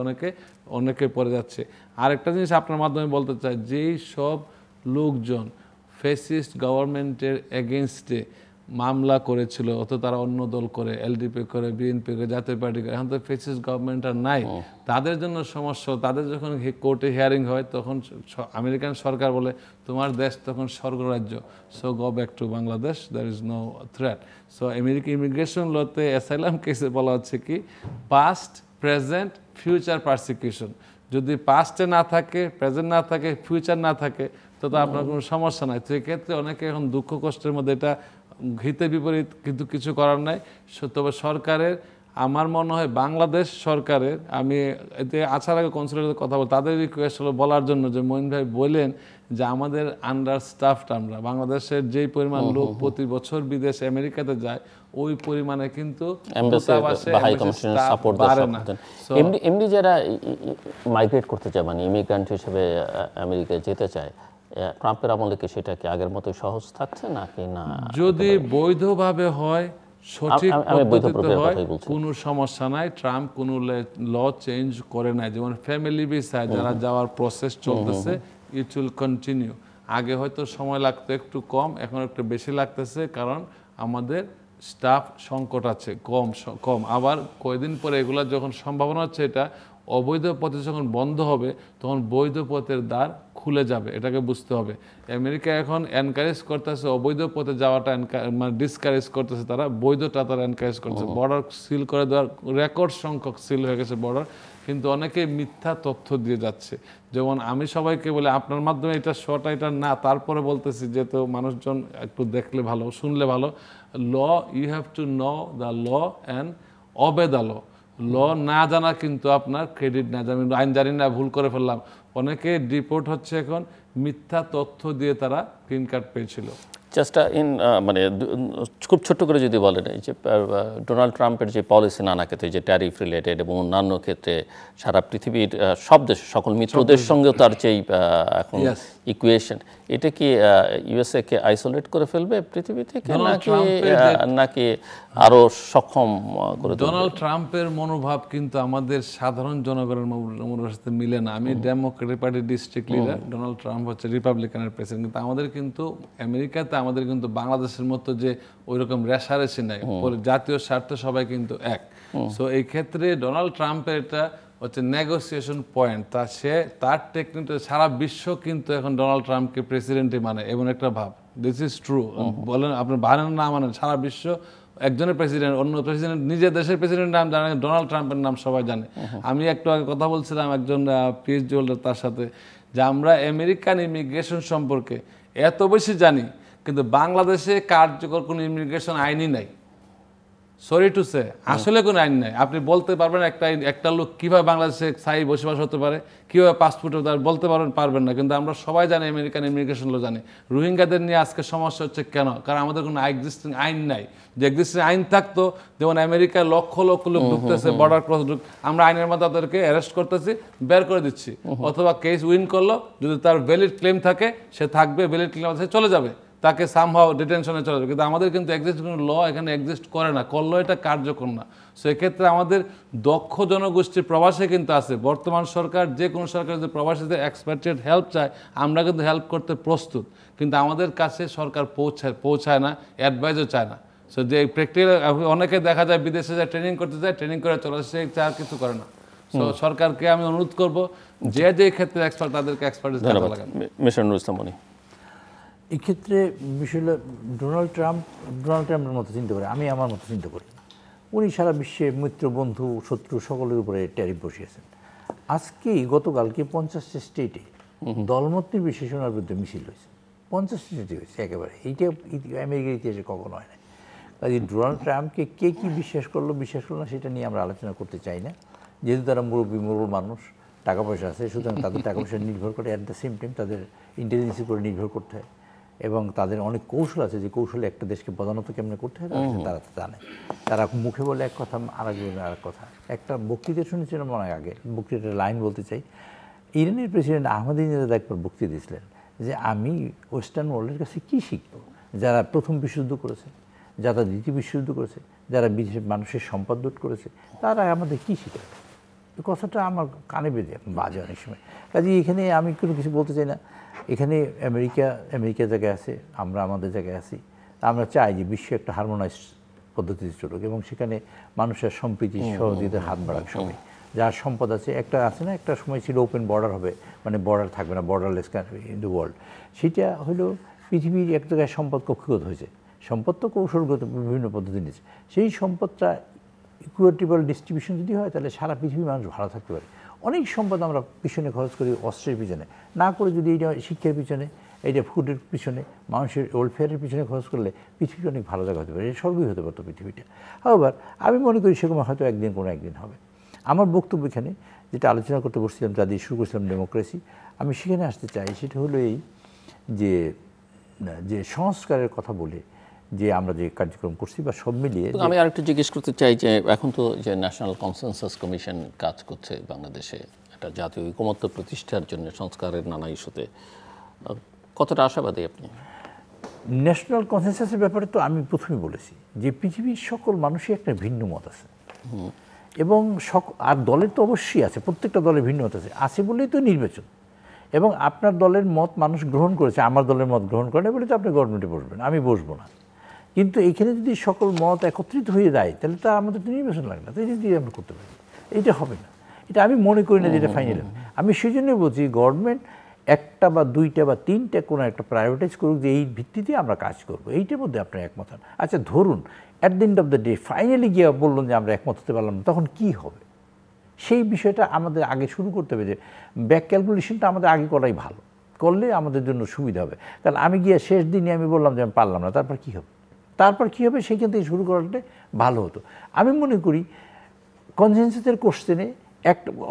অনেকে পড়ে যাচ্ছে। আরেকটা জিনিস আপনার মাধ্যমে বলতে চাই, যেই সব লোকজন ফ্যাসিস্ট গভর্নমেন্টের এগেনস্টে মামলা করেছিল, অত তারা অন্য দল করে, এলডিপি করে, বিএনপি করে, জাতীয় পার্টি করে, এখন তো ফ্যাসিস্ট গভর্নমেন্ট আর নাই, তাদের জন্য সমস্যা। তাদের যখন কোর্টে হিয়ারিং হয়, তখন আমেরিকান সরকার বলে তোমার দেশ তখন স্বর্গরাজ্য, so go back to Bangladesh, there is no threat. So America immigration লতে অ্যাসাইলাম কেসে বলা হচ্ছে কি, পাস্ট, প্রেজেন্ট, ফিউচার পারসিকিউশন। যদি পাস্টে না থাকে, প্রেজেন্ট না থাকে, ফিউচার না থাকে, তো আপনার কোনো সমস্যা নাই। তো এক্ষেত্রে অনেকে এখন দুঃখ কষ্টের মধ্যে, এটা হিতে বিপরীত, কিন্তু কিছু করার নাই। তবে সরকারের, আমার মনে হয় বাংলাদেশ সরকারের, আমি এতে আসার আগে কনসুলেটের কথা বল, তাদের রিকোয়েস্ট হলো বলার জন্য যে মঈন ভাই বললেন যে আমাদের আন্ডার স্টাফড, আমরা বাংলাদেশের যেই পরিমাণ লোক প্রতি বছর বিদেশে আমেরিকাতে যায়, ওই পরিমাণে কিন্তু এমনি যারা মাইগ্রেট করতে চায়, মানে ইমিগ্রান্ট হিসেবে আমেরিকায় যেতে চায়, ট্রাম্পের আমলে কি সেটা কি আগের মতো সহজ থাকছে নাকি না? যদি বৈধভাবে হয়, সঠিক পদ্ধতিতে হয়, কোনো সমস্যা নাই। ট্রাম্প কোনো ল চেঞ্জ করে নাই। যেমন ফ্যামিলি ভিসায় যারা যাওয়ার প্রসেস চলতেছে, ইট উইল কন্টিনিউ। আগে হয়তো সময় লাগতো একটু কম, এখন একটু বেশি লাগতেছে, কারণ আমাদের স্টাফ সংকট আছে, কম। আবার কয়েকদিন পরে এগুলা যখন সম্ভাবনা হচ্ছে, এটা অবৈধ পথে যখন বন্ধ হবে তখন বৈধ পথের দ্বার খুলে যাবে, এটাকে বুঝতে হবে। আমেরিকা এখন এনকারেজ করতেছে অবৈধ পথে যাওয়াটা, মানে ডিসকারেজ করতেছে, তারা বৈধটা তারা এনকারেজ করছে। বর্ডার সিল করে দেওয়ার রেকর্ড সংখ্যক সিল হয়ে গেছে বর্ডার, কিন্তু অনেকে মিথ্যা তথ্য দিয়ে যাচ্ছে। যেমন আমি সবাইকে বলে আপনার মাধ্যমে এটা শর্ট, এটা না, তারপরে বলতেছি যে তো মানুষজন একটু দেখলে ভালো, শুনলে ভালো। Law, you have to know the law and obey the law. Law না জানা কিন্তু আপনার ক্রেডিট না, আমি আইন জানি না, ভুল করে ফেললাম। অনেকে ডিপোর্ট হচ্ছে এখন মিথ্যা তথ্য দিয়ে তারা গ্রিন কার্ড পেয়েছিল। জাস্ট মানে খুব ছোট্ট করে যদি বলেন, এই যে ডোনাল্ড ট্রাম্পের যে পলিসি নানা ক্ষেত্রে, যে ট্যারিফ রিলেটেড এবং অন্যান্য ক্ষেত্রে সারা পৃথিবীর সব দেশ, সকল মিত্রদের সঙ্গেও তার যেই এখন ইকুয়েশন, এটা কি ইউএসএ কে আইসোলেট করে ফেলবে পৃথিবী থেকে, নাকি আরো সক্ষম করে? ডোনাল্ড ট্রাম্পের মনোভাব কিন্তু আমাদের সাধারণ জনগণের মনোভাবের সাথে মিলে না। আমি ডেমোক্রেটিক পার্টির ডিস্ট্রিক্ট লিডার, ডোনাল্ড ট্রাম্প হচ্ছে রিপাবলিকানের প্রেসিডেন্ট। কিন্তু আমাদের কিন্তু আমেরিকাতে আমাদের কিন্তু বাংলাদেশের মতো যে ওই রকম রেশারেশি নাই, জাতীয় স্বার্থে সবাই কিন্তু এক। সো এই ক্ষেত্রে ডোনাল্ড ট্রাম্পের এটা হচ্ছে নেগোসিয়েশন পয়েন্ট। তার টেকনিকটা সারা বিশ্ব কিন্তু এখন ডোনাল্ড ট্রাম্পকে প্রেসিডেন্টই মানে, এমন একটা ভাব। This is true. বলেন আপনি মানেন না মানেন, সারা বিশ্ব একজনের প্রেসিডেন্ট, অন্য প্রেসিডেন্ট, নিজের দেশের প্রেসিডেন্টের নাম জানে, ডোনাল্ড ট্রাম্পের নাম সবাই জানে। আমি একটু আগে কথা বলছিলাম একজন পিএইচডি হোল্ডার তার সাথে, যে আমরা আমেরিকান ইমিগ্রেশন সম্পর্কে এত বেশি জানি, কিন্তু বাংলাদেশে কার্যকর কোনো ইমিগ্রেশন আইনই নাই। সরি টু সে, আসলে কোনো আইন নাই। আপনি বলতে পারবেন একটা লোক কীভাবে বাংলাদেশে স্থায়ী বসবাস হতে পারে, কীভাবে পাসপোর্ট হতে পারে, বলতে পারবেন না। কিন্তু আমরা সবাই জানি আমেরিকান ইমিগ্রেশন ল জানি। রোহিঙ্গাদের নিয়ে আজকে সমস্যা হচ্ছে কেন? কারণ আমাদের কোনো এক্সিস্টিং আইন নাই। যে এক্সিস্টিং আইন থাকতো, যেমন আমেরিকায় লক্ষ লক্ষ লোক ঢুকতেছে, বর্ডার ক্রস ঢুক, আমরা আইনের মধ্যে তাদেরকে অ্যারেস্ট করতেছি, বের করে দিচ্ছি, অথবা কেস উইন করলো, যদি তার ভ্যালিড ক্লেম থাকে সে থাকবে, ভ্যালিড ক্লেম আছে চলে যাবে, তাকে সামহাও ডিটেনশনে চলে যাবে। কিন্তু আমাদের কিন্তু এক্সিস্ট কোনো ল এখানে এক্সিস্ট করে না, করলেও এটা কার্যকর না। সো এক্ষেত্রে আমাদের দক্ষ জনগোষ্ঠীর প্রবাসে কিন্তু আছে। বর্তমান সরকার, যে কোনো সরকার যদি প্রবাসীদের এক্সপার্টেড হেল্প চায়, আমরা কিন্তু হেল্প করতে প্রস্তুত, কিন্তু আমাদের কাছে সরকার পৌঁছায় না, অ্যাডভাইসও চায় না। সো যে প্র্যাকটিক্যাল অনেকে দেখা যায় বিদেশে যায়, ট্রেনিং করতে যায়, ট্রেনিং করে চলে আসে, আর কিছু করে না। সো সরকারকে আমি অনুরোধ করব, যে ক্ষেত্রে এক্সপার্ট তাদেরকে এক্সপার্টিস দেওয়া লাগান। মিস্টার নুরুল ইসলাম মনি, এক্ষেত্রে বিষয়টা ডোনাল্ড ট্রাম্পের মতো চিন্তা করে, আমি আমার মতো চিন্তা করি। উনি সারা বিশ্বে মিত্র, বন্ধু, শত্রু সকলের উপরে ট্যারিফ বসিয়েছেন। আজকেই গতকালকে 50টা স্টেটে দলমত নির্বিশেষে ওনার বিরুদ্ধে মিছিল হয়েছে। 50 স্টেটে হয়েছে একেবারে। এইটা আমেরিকার ইতিহাসে কখনো হয় না। কাজে ডোনাল্ড ট্রাম্পকে কে কী বিশ্বাস করলো না, সেটা নিয়ে আমরা আলোচনা করতে চাই না। যেহেতু তারা মুরব্বী মানুষ, টাকা পয়সা আছে, সুতরাং তাদের টাকা পয়সা নির্ভর করে, অ্যাট দ্য সেম টাইম তাদের ইন্টেলিজেন্সের উপরে নির্ভর করতে হয়, এবং তাদের অনেক কৌশল আছে, যে কৌশলে একটা দেশকে প্রধানত কেমনে করতে হয় তারা জানে। তারা মুখে বলে এক কথা, আরেকজনের আরেক কথা। একটা বক্তৃতা শুনেছিলাম অনেক আগে, বক্তৃতার লাইন বলতে চাই। ইরানের প্রেসিডেন্ট আহমদিনেজাদ একবার বক্তৃতা দিয়েছিলেন যে আমি ওয়েস্টার্ন ওয়ার্ল্ডের কাছে কী শিখব? যারা প্রথম বিশ্বযুদ্ধ করেছে, যারা দ্বিতীয় বিশ্বযুদ্ধ করেছে, যারা বিদেশের মানুষের সম্পদ লুট করেছে, তারা আমাদের কী শিখাবে? এই কথাটা আমার কানে বেঁধে বাজে অনেক সময়। কাজে এখানে আমি কোনো কিছু বলতে চাই না। এখানে আমেরিকা জায়গায় আছে, আমরা আমাদের জায়গায় আছি। আমরা চাই যে বিশ্ব একটা হারমোনাইজ পদ্ধতিতে চলুক, এবং সেখানে মানুষের সম্প্রীতি, সহযোগিতার হাত বাড়াক সবাই। যার সম্পদ আছে, আছে না, একটা সময় ছিল ওপেন বর্ডার হবে, মানে বর্ডার থাকবে না, বর্ডারলেস ইন দ্য ওয়ার্ল্ড। সেটা হলো পৃথিবীর এক জায়গায় সম্পদ কক্ষগত হয়েছে। সম্পদ তো কৌশলগত বিভিন্ন পদ্ধতি নিয়েছে। সেই সম্পদটা ইকুইটেবল ডিস্ট্রিবিউশন যদি হয়, তাহলে সারা পৃথিবীর মানুষ ভালো থাকতে পারে। অনেক সম্পদ আমরা পিছনে খরচ করি, অস্ত্রের পিছনে না করে যদি এইটা শিক্ষার পিছনে, এইটা ফুডের পিছনে, মানুষের ওয়েলফেয়ারের পিছনে খরচ করলে পৃথিবী অনেক ভালো জায়গা হতে পারে, স্বর্গই হতে পারতো পৃথিবীটা। আবার আমি মনে করি সেরকম হয়তো কোনো একদিন হবে। আমার বক্তব্য এখানে যেটা আলোচনা করতে বসছিলাম, যা দিয়ে শুরু করছিলাম ডেমোক্রেসি, আমি সেখানে আসতে চাই। সেটা হলো এই যে সংস্কারের কথা বলে যে আমরা যে কার্যক্রম করছি বা সব মিলিয়ে, আমি আরেকটু জিজ্ঞেস করতে চাই যে এখন তো যে ন্যাশনাল কনসেনসাস কমিশন কাজ করছে বাংলাদেশে, একটা জাতীয় ঐকমত্য প্রতিষ্ঠার জন্য সংস্কারের নানা ইস্যুতে, কতটা আশাবাদী আপনি? ন্যাশনাল কনসেনসাসের ব্যাপারে তো আমি প্রথমেই বলেছি যে পৃথিবীর সকল মানুষই একটা ভিন্ন মত আছে, এবং আর দলের তো অবশ্যই আছে, প্রত্যেকটা দলের ভিন্ন মত আছে বলেই তো নির্বাচন। এবং আপনার দলের মত মানুষ গ্রহণ করেছে, আমার দলের মত গ্রহণ করে বলে তো আপনি গভর্নমেন্টে বসবেন, আমি বসবো না। কিন্তু এখানে যদি সকল মত একত্রিত হয়ে যায়, তাহলে তো আমাদের তো নির্বাচন লাগে না, তো এই যদি আমরা করতে পারি, এইটা হবে না। এটা আমি মনে করি না যে এটা ফাইনাল। আমি সেই জন্যই বলছি গভর্নমেন্ট একটা বা দুইটা বা তিনটা কোনো একটা প্রায়োরিটাইজ করুক যে এই ভিত্তিতে আমরা কাজ করব, এইটার মধ্যে আপনার একমত হন। আচ্ছা ধরুন at the end of the day finally গিয়ে বললাম যে আমরা একমত হতে পারলাম না, তখন কি হবে? সেই বিষয়টা আমাদের আগে শুরু করতে হবে, যে ব্যাক ক্যালকুলেশনটা আমাদের আগে করাই ভালো, করলে আমাদের জন্য সুবিধা হবে। কারণ আমি গিয়ে শেষ দিনে আমি বললাম যে আমি পারলাম না, তারপর কী হবে? সেইখান থেকে শুরু করাটা ভালো হতো। আমি মনে করি কনসেনসাসের কোশ্চেনে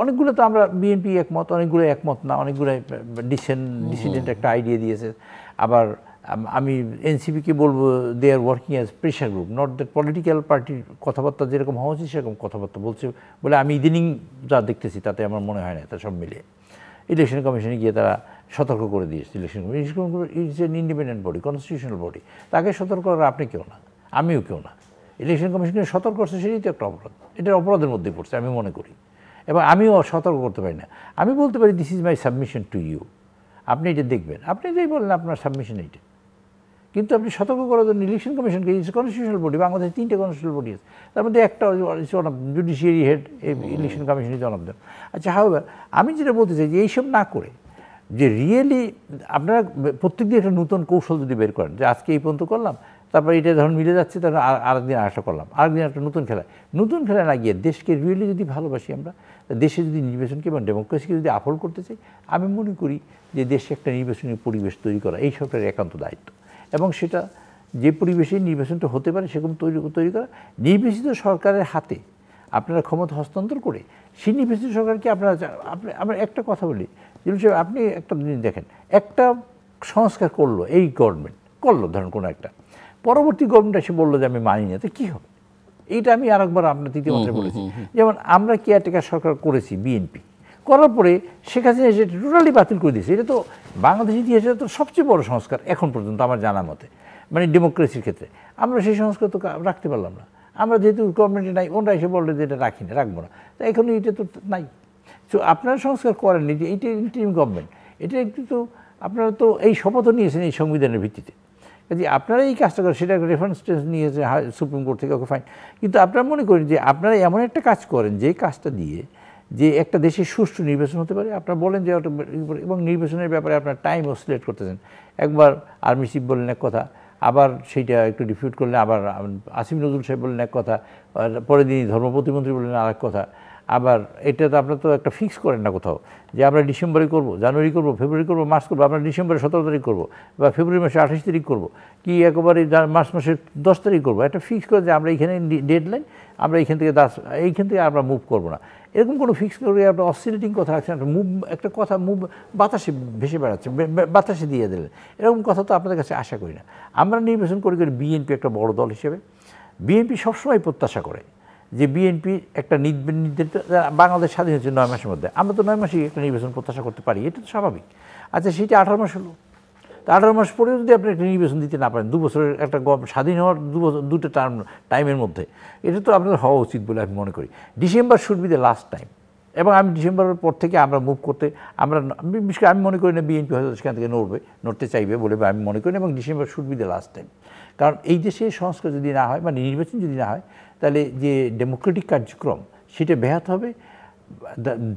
অনেকগুলো তো আমরা বিএনপি একমত, অনেকগুলো একমত না, অনেকগুলো ডিসিডেন্ট একটা আইডিয়া দিয়েছে। আবার আমি এনসিপিকে বলবো they are working as pressure group, not that political পার্টির কথাবার্তা যেরকম হওয়া উচিত সেরকম কথাবার্তা বলছে বলে আমি ইদানিং যা দেখতেছি তাতে আমার মনে হয় না। তা সব মিলিয়ে ইলেকশন কমিশনে গিয়ে তারা সতর্ক করে দিয়েছে। Election commission is an independent body, constitutional body, তাকে সতর্ক করার আপনি কেউ না, আমিও কেউ না। ইলেকশন কমিশনকে সতর্ক করছে, সেটাই তো একটা অপরাধ, এটার অপরাধের মধ্যে পড়ছে আমি মনে করি। এবং আমিও সতর্ক করতে পারি না, আমি বলতে পারি this is my submission to you, আপনি এটা দেখবেন, আপনি যেই বললেন আপনার সাবমিশন এইটা। কিন্তু আপনি সতর্ক করার জন্য ইলেকশন কমিশনকে, ইজ কনস্টিটিউশনাল বডি, বাংলাদেশে 3টে কনস্টিটিউশনাল বডি আছে, তার মধ্যে একটা জুডিশিয়ারি হেড, এই election commission is one of them. আচ্ছা হাউএভার আমি যেটা বলতে চাই যে এইসব না করে যে রিয়েলি আপনারা প্রত্যেক দিন একটা নতুন কৌশল যদি বের করেন, যে আজকে এই পর্যন্ত করলাম, তারপর এটা ধরুন মিলে যাচ্ছে, তখন আরেকদিন আরেকটা করলাম, আরেকদিন একটা নতুন খেলায় না গিয়ে দেশকে রিয়েলি যদি ভালোবাসি আমরা, দেশে যদি নির্বাচনকে এবং ডেমোক্রেসিকে যদি আফল করতে চাই, আমি মনে করি যে দেশে একটা নির্বাচনী পরিবেশ তৈরি করা এই সরকারের একান্ত দায়িত্ব। এবং সেটা যে পরিবেশে নির্বাচনটা হতে পারে সেরকম তৈরি করা, নির্বাচিত সরকারের হাতে আপনারা ক্ষমতা হস্তান্তর করে সেই নির্বাচিত সরকারকে আমরা একটা কথা বলি, যে আপনি একটা জিনিস দেখেন, একটা সংস্কার করলো এই গভর্নমেন্ট, করলো ধরেন কোনো একটা, পরবর্তী গভর্নমেন্ট এসে বললো যে আমি মানি না, তো কী হবে? এইটা আমি আরেকবার আপনার তৃতীয় মাত্রায় বলেছি। যেমন আমরা কেয়ারটেকার সরকার করেছি বিএনপি, করার পরে শেখ হাসিনা সেটা টোটালি বাতিল করে দিয়েছে। এটা তো বাংলাদেশ ইতিহাসে তো সবচেয়ে বড় সংস্কার এখন পর্যন্ত আমার জানা মতে, মানে ডেমোক্রেসির ক্ষেত্রে। আমরা সেই সংস্কার তো রাখতে পারলাম না, আমরা যেহেতু গভর্নমেন্টে নাই, ওনারা এসে বললে যে এটা রাখি না, রাখবো না, তো এখন এটা তো নাই। তো আপনারা সংস্কার করেননি, যে এইটা ইন্টারিম গভর্নমেন্ট, এটা একটু তো আপনারা তো এই শপথও নিয়েছেন এই সংবিধানের ভিত্তিতে, কাজে আপনারা এই কাজটা করেন, সেটা রেফারেন্স নিয়েছে সুপ্রিম কোর্ট থেকে, ওকে ফাইন। কিন্তু আপনারা মনে করেন যে আপনারা এমন একটা কাজ করেন যে কাজটা দিয়ে যে একটা দেশের সুষ্ঠু নির্বাচন হতে পারে, আপনারা বলেন যে, এবং নির্বাচনের ব্যাপারে আপনার টাইম অসিলেট করতেছেন। একবার আর্মি চিফ বললেন এক কথা, আবার সেইটা একটু ডিফিউট করলেন, আবার আসিফ নজরুল সাহেব বললেন এক কথা, পরের দিনই ধর্ম প্রতিমন্ত্রী বললেন আর এক কথা। আবার এটা তো আপনারা তো একটা ফিক্স করেন না কোথাও, যে আমরা ডিসেম্বরে করবো, জানুয়ারি করবো, ফেব্রুয়ারি করবো, মার্চ করবো, আমরা ডিসেম্বরে 17 তারিখ করবো, বা ফেব্রুয়ারি মাসে 28 তারিখ করবো, কি একেবারে মার্চ মাসের 10 তারিখ করবো। একটা ফিক্স করে যে আমরা এইখানে ডেডলাইন, আমরা এইখান থেকে আমরা মুভ করবো না, এরকম কোনো ফিক্স করে আপনার অসিলেটিং কথা রাখছেন, একটা কথা বাতাসে ভেসে বেড়াচ্ছে, বাতাসে দিয়ে দিলেন, এরকম কথা তো আপনাদের কাছে আশা করি না। আমরা নির্বাচন করে বিএনপি একটা বড় দল হিসেবে, বিএনপি সবসময় প্রত্যাশা করে যে বিএনপি একটা নির্ধারিত, বাংলাদেশ স্বাধীন হচ্ছে 9 মাসের মধ্যে, আমরা তো 9 মাসেই একটা নির্বাচন প্রত্যাশা করতে পারি, এটা তো স্বাভাবিক। আচ্ছা সেটা 18 মাস হলো, তো 18 মাস পরেও যদি আপনি একটা নির্বাচন দিতে না পারেন, 2 বছরের একটা স্বাধীন হওয়ার 2 টাইমের মধ্যে, এটা তো আপনাদের হওয়া উচিত বলে আমি মনে করি। December should be the last time, এবং আমি ডিসেম্বরের পর থেকে আমরা মুভ করতে, বিশেষ করে আমি মনে করি না বিএনপি হয়তো সেখান থেকে নড়তে চাইবে বলে আমি মনে করি না, এবং December should be the last time. কারণ এই দেশে সংস্কার যদি না হয়, মানে নির্বাচন যদি না হয়, তাহলে যে ডেমোক্রেটিক কার্যক্রম সেটা ব্যাহত হবে,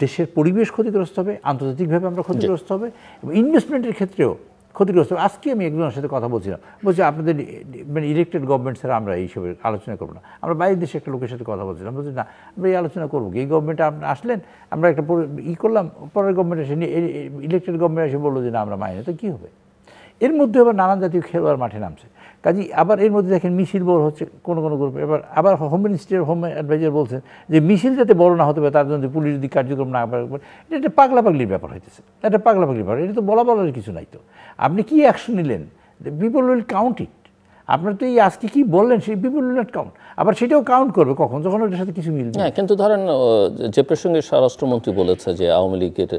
দেশের পরিবেশ ক্ষতিগ্রস্ত হবে, আন্তর্জাতিকভাবে আমরা ক্ষতিগ্রস্ত হবে, এবং ইনভেস্টমেন্টের ক্ষেত্রেও ক্ষতিগ্রস্ত হবে। আজকে আমি একজনের সাথে কথা বলছিলাম, বলছি আপনাদের মানে ইলেক্টেড গভর্নমেন্ট ছাড়া আমরা এইসবের আলোচনা করবো না। আমরা বাইরের দেশে একটা লোকের সাথে কথা বলছিলাম, বলছি না আমরা এই আলোচনা করবো, এই গভর্নমেন্টে আপনি আসলেন, আমরা একটা করলাম, পরের গভর্নমেন্ট এসে ইলেক্টেড গভর্নমেন্ট এসে বললো যে না আমরা মানি না, তো কী হবে? এর মধ্যে আবার নানান জাতীয় খেলোয়াড় মাঠে নামছে, কাজেই আবার এর মধ্যে দেখেন মিছিল বড় হচ্ছে কোনো গ্রুপে। আবার হোম মিনিস্ট্রি, হোম অ্যাডভাইজার বলছেন যে মিছিল যাতে বড় না হতে পারে, তার জন্য পুলিশ যদি কার্যক্রম না করে, এটা একটা পাগলাপাগলির ব্যাপার হইতেছে, একটা পাগলাপাগলির ব্যাপার, এটা তো বলার কিছু নাই। তো আপনি কি অ্যাকশন নিলেন, পিপল উইল কাউন্ট ইট। আপনার তো এই আজকে কি বললেন সেই পিপল উইল নট কাউন্ট, আবার সেটাও কাউন্ট করবে কখন, যখন ওটার সাথে কিছু মিলবে। হ্যাঁ, কিন্তু ধরেন যে প্রসঙ্গে স্বরাষ্ট্রমন্ত্রী বলেছে যে আওয়ামী লীগের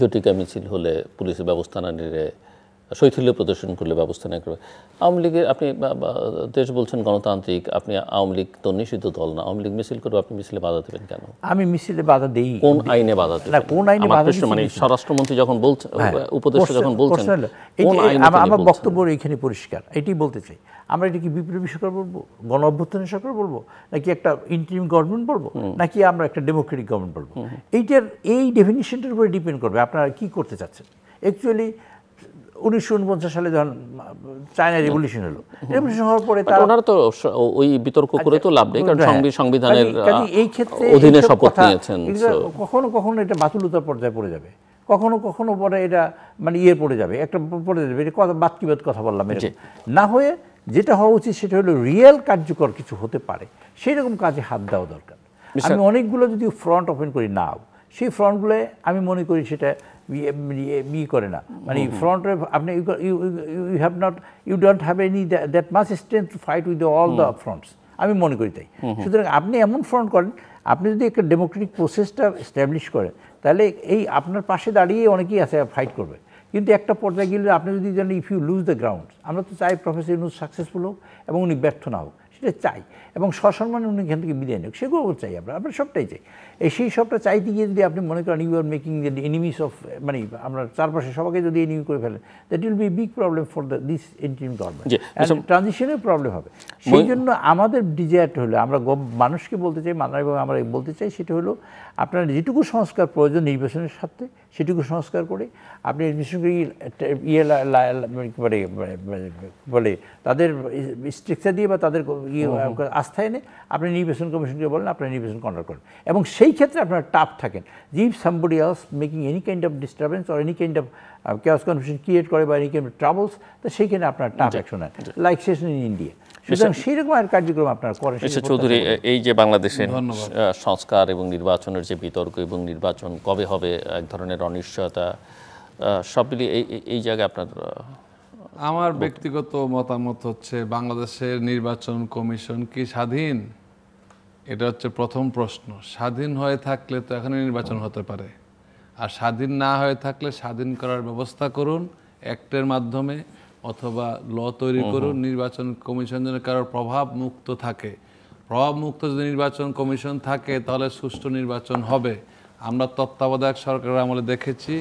জটিকা মিছিল হলে পুলিশের ব্যবস্থা না নিলে শৈথিল্য প্রদর্শন করলে ব্যবস্থা নেওয়া করবে। আওয়ামী লীগের আপনি দেশ বলছেন গণতান্ত্রিক, আপনি আওয়ামী লীগ তো নিষিদ্ধ দল না, আওয়ামী লীগ মিছিল করবে, আপনি মিছিলে বাধা দেবেন কেন? আমি মিছিলে বাধা দেই। কোন আইনে বাধা দেবেন? না, কোন আইনে বাধা দিচ্ছি মানে স্বরাষ্ট্রমন্ত্রী যখন বলছেন, উপদেষ্টা যখন বলছেন, কোন আইনে আমার বক্তব্য এখানে পরিষ্কার, এটাই বলতে চাই। আমরা এটা কি বিপ্লবী সরকার বলবো, গণ অভ্যুত্থানের সরকার বলবো, নাকি একটা ইন্টারিম গভর্নমেন্ট বলবো, নাকি আমরা একটা ডেমোক্রেটিক গভর্নমেন্ট বলবো? এই ডেফিনিশনটার উপরে ডিপেন্ড করবে আপনারা কি করতে চাচ্ছেন। অ্যাকচুয়ালি 1949 সালে যখন চায়না রেভলিউশন হলো, রেভলিউশন হওয়ার পরে ওনারা তো ওই বিতর্ক করে তো লাভ নেই, কারণ সংবিধানের এই ক্ষেত্রে অধীনে শপথ নিয়েছেন। কখনো কখনো এটা বাতুলতার পর্যায়ে পড়ে যাবে, কখনো কখনো পরে এটা মানে ইয়ে পড়ে যাবে, একটা পড়ে যাবে, এটা বাদ কি বাদ কথা বললাম, না হয়ে যেটা হওয়া উচিত সেটা হলো রিয়েল কার্যকর কিছু হতে পারে সেই রকম কাজে হাত দেওয়া দরকার। আমি অনেকগুলো যদি ফ্রন্ট ওপেন করি নাও, সেই ফ্রন্টগুলো আমি মনে করি সেটা করে না, মানে ফ্রন্টে আপনি you don't have any that much strength to fight with all the fronts, আমি মনে করি তাই। সুতরাং আপনি এমন ফ্রন্ট করেন, আপনি যদি একটা ডেমোক্রেটিক প্রসেসটা এস্টাবলিশ করেন, তাহলে এই আপনার পাশে দাঁড়িয়ে অনেকেই আছে ফাইট করবে। কিন্তু একটা পর্যায়ে গেলে আপনি যদি জানেন if you lose the ground, আমরা তো চাই প্রফেসর ইউনূস সাকসেসফুল হোক এবং উনি ব্যর্থ না হোক, সেটা চাই, এবং সসম্মানে উনি এখান থেকে বিদায় নিক, সেগুলো চাই আমরা সবটাই চাই। সেই সবটা চাইতে গিয়ে যদি আপনি মনে করেন you are making the enemies of, মানে আমরা চারপাশে সবাইকে যদি এনিমি করে ফেলেন, that will be big problem for this interim government, ট্রানজিশনের প্রবলেম হবে। সেই জন্য আমাদের ডিজায়ারটা হলো, আমরা মানুষকে বলতে চাই, এবং আমরা বলতে চাই সেটা হলো আপনার যেটুকু সংস্কার প্রয়োজন নির্বাচনের সাথে সেটুকু সংস্কার করে আপনি বলে তাদের স্ট্রাকচার দিয়ে বা তাদের আস্থা এনে আপনি নির্বাচন কমিশনকে বলেন আপনারা নির্বাচন কন্ডাক্ট করেন, এবং সেই ক্ষেত্রে আপনারা টাফ থাকেন। যে if somebody else making any kind of disturbance or any kind of chaos confusion create করে বা এনি কাইন্ড অফ ট্রাবলস, তো সেইখানে আপনার টাফ অ্যাকশন হয়, লাইক সেশন ইন ইন্ডিয়া। সুতরাং সেই রকম আর কার্যক্রম আপনারা করেন। চৌধুরী, এই যে বাংলাদেশের সংস্কার এবং নির্বাচনের যে বিতর্ক এবং নির্বাচন কবে হবে, এক ধরনের অনিশ্চয়তা, সব মিলিয়ে এই জায়গায় আপনার? আমার ব্যক্তিগত মতামত হচ্ছে, বাংলাদেশের নির্বাচন কমিশন কি স্বাধীন? এটা হচ্ছে প্রথম প্রশ্ন। স্বাধীন হয়ে থাকলে তো এখনই নির্বাচন হতে পারে, আর স্বাধীন না হয়ে থাকলে স্বাধীন করার ব্যবস্থা করুন অ্যাক্টের মাধ্যমে, অথবা ল তৈরি করুন। নির্বাচন কমিশন যেন কারোর প্রভাব মুক্ত থাকে। প্রভাব মুক্ত যদি নির্বাচন কমিশন থাকে তাহলে সুষ্ঠু নির্বাচন হবে। আমরা তত্ত্বাবধায়ক সরকারের আমলে দেখেছি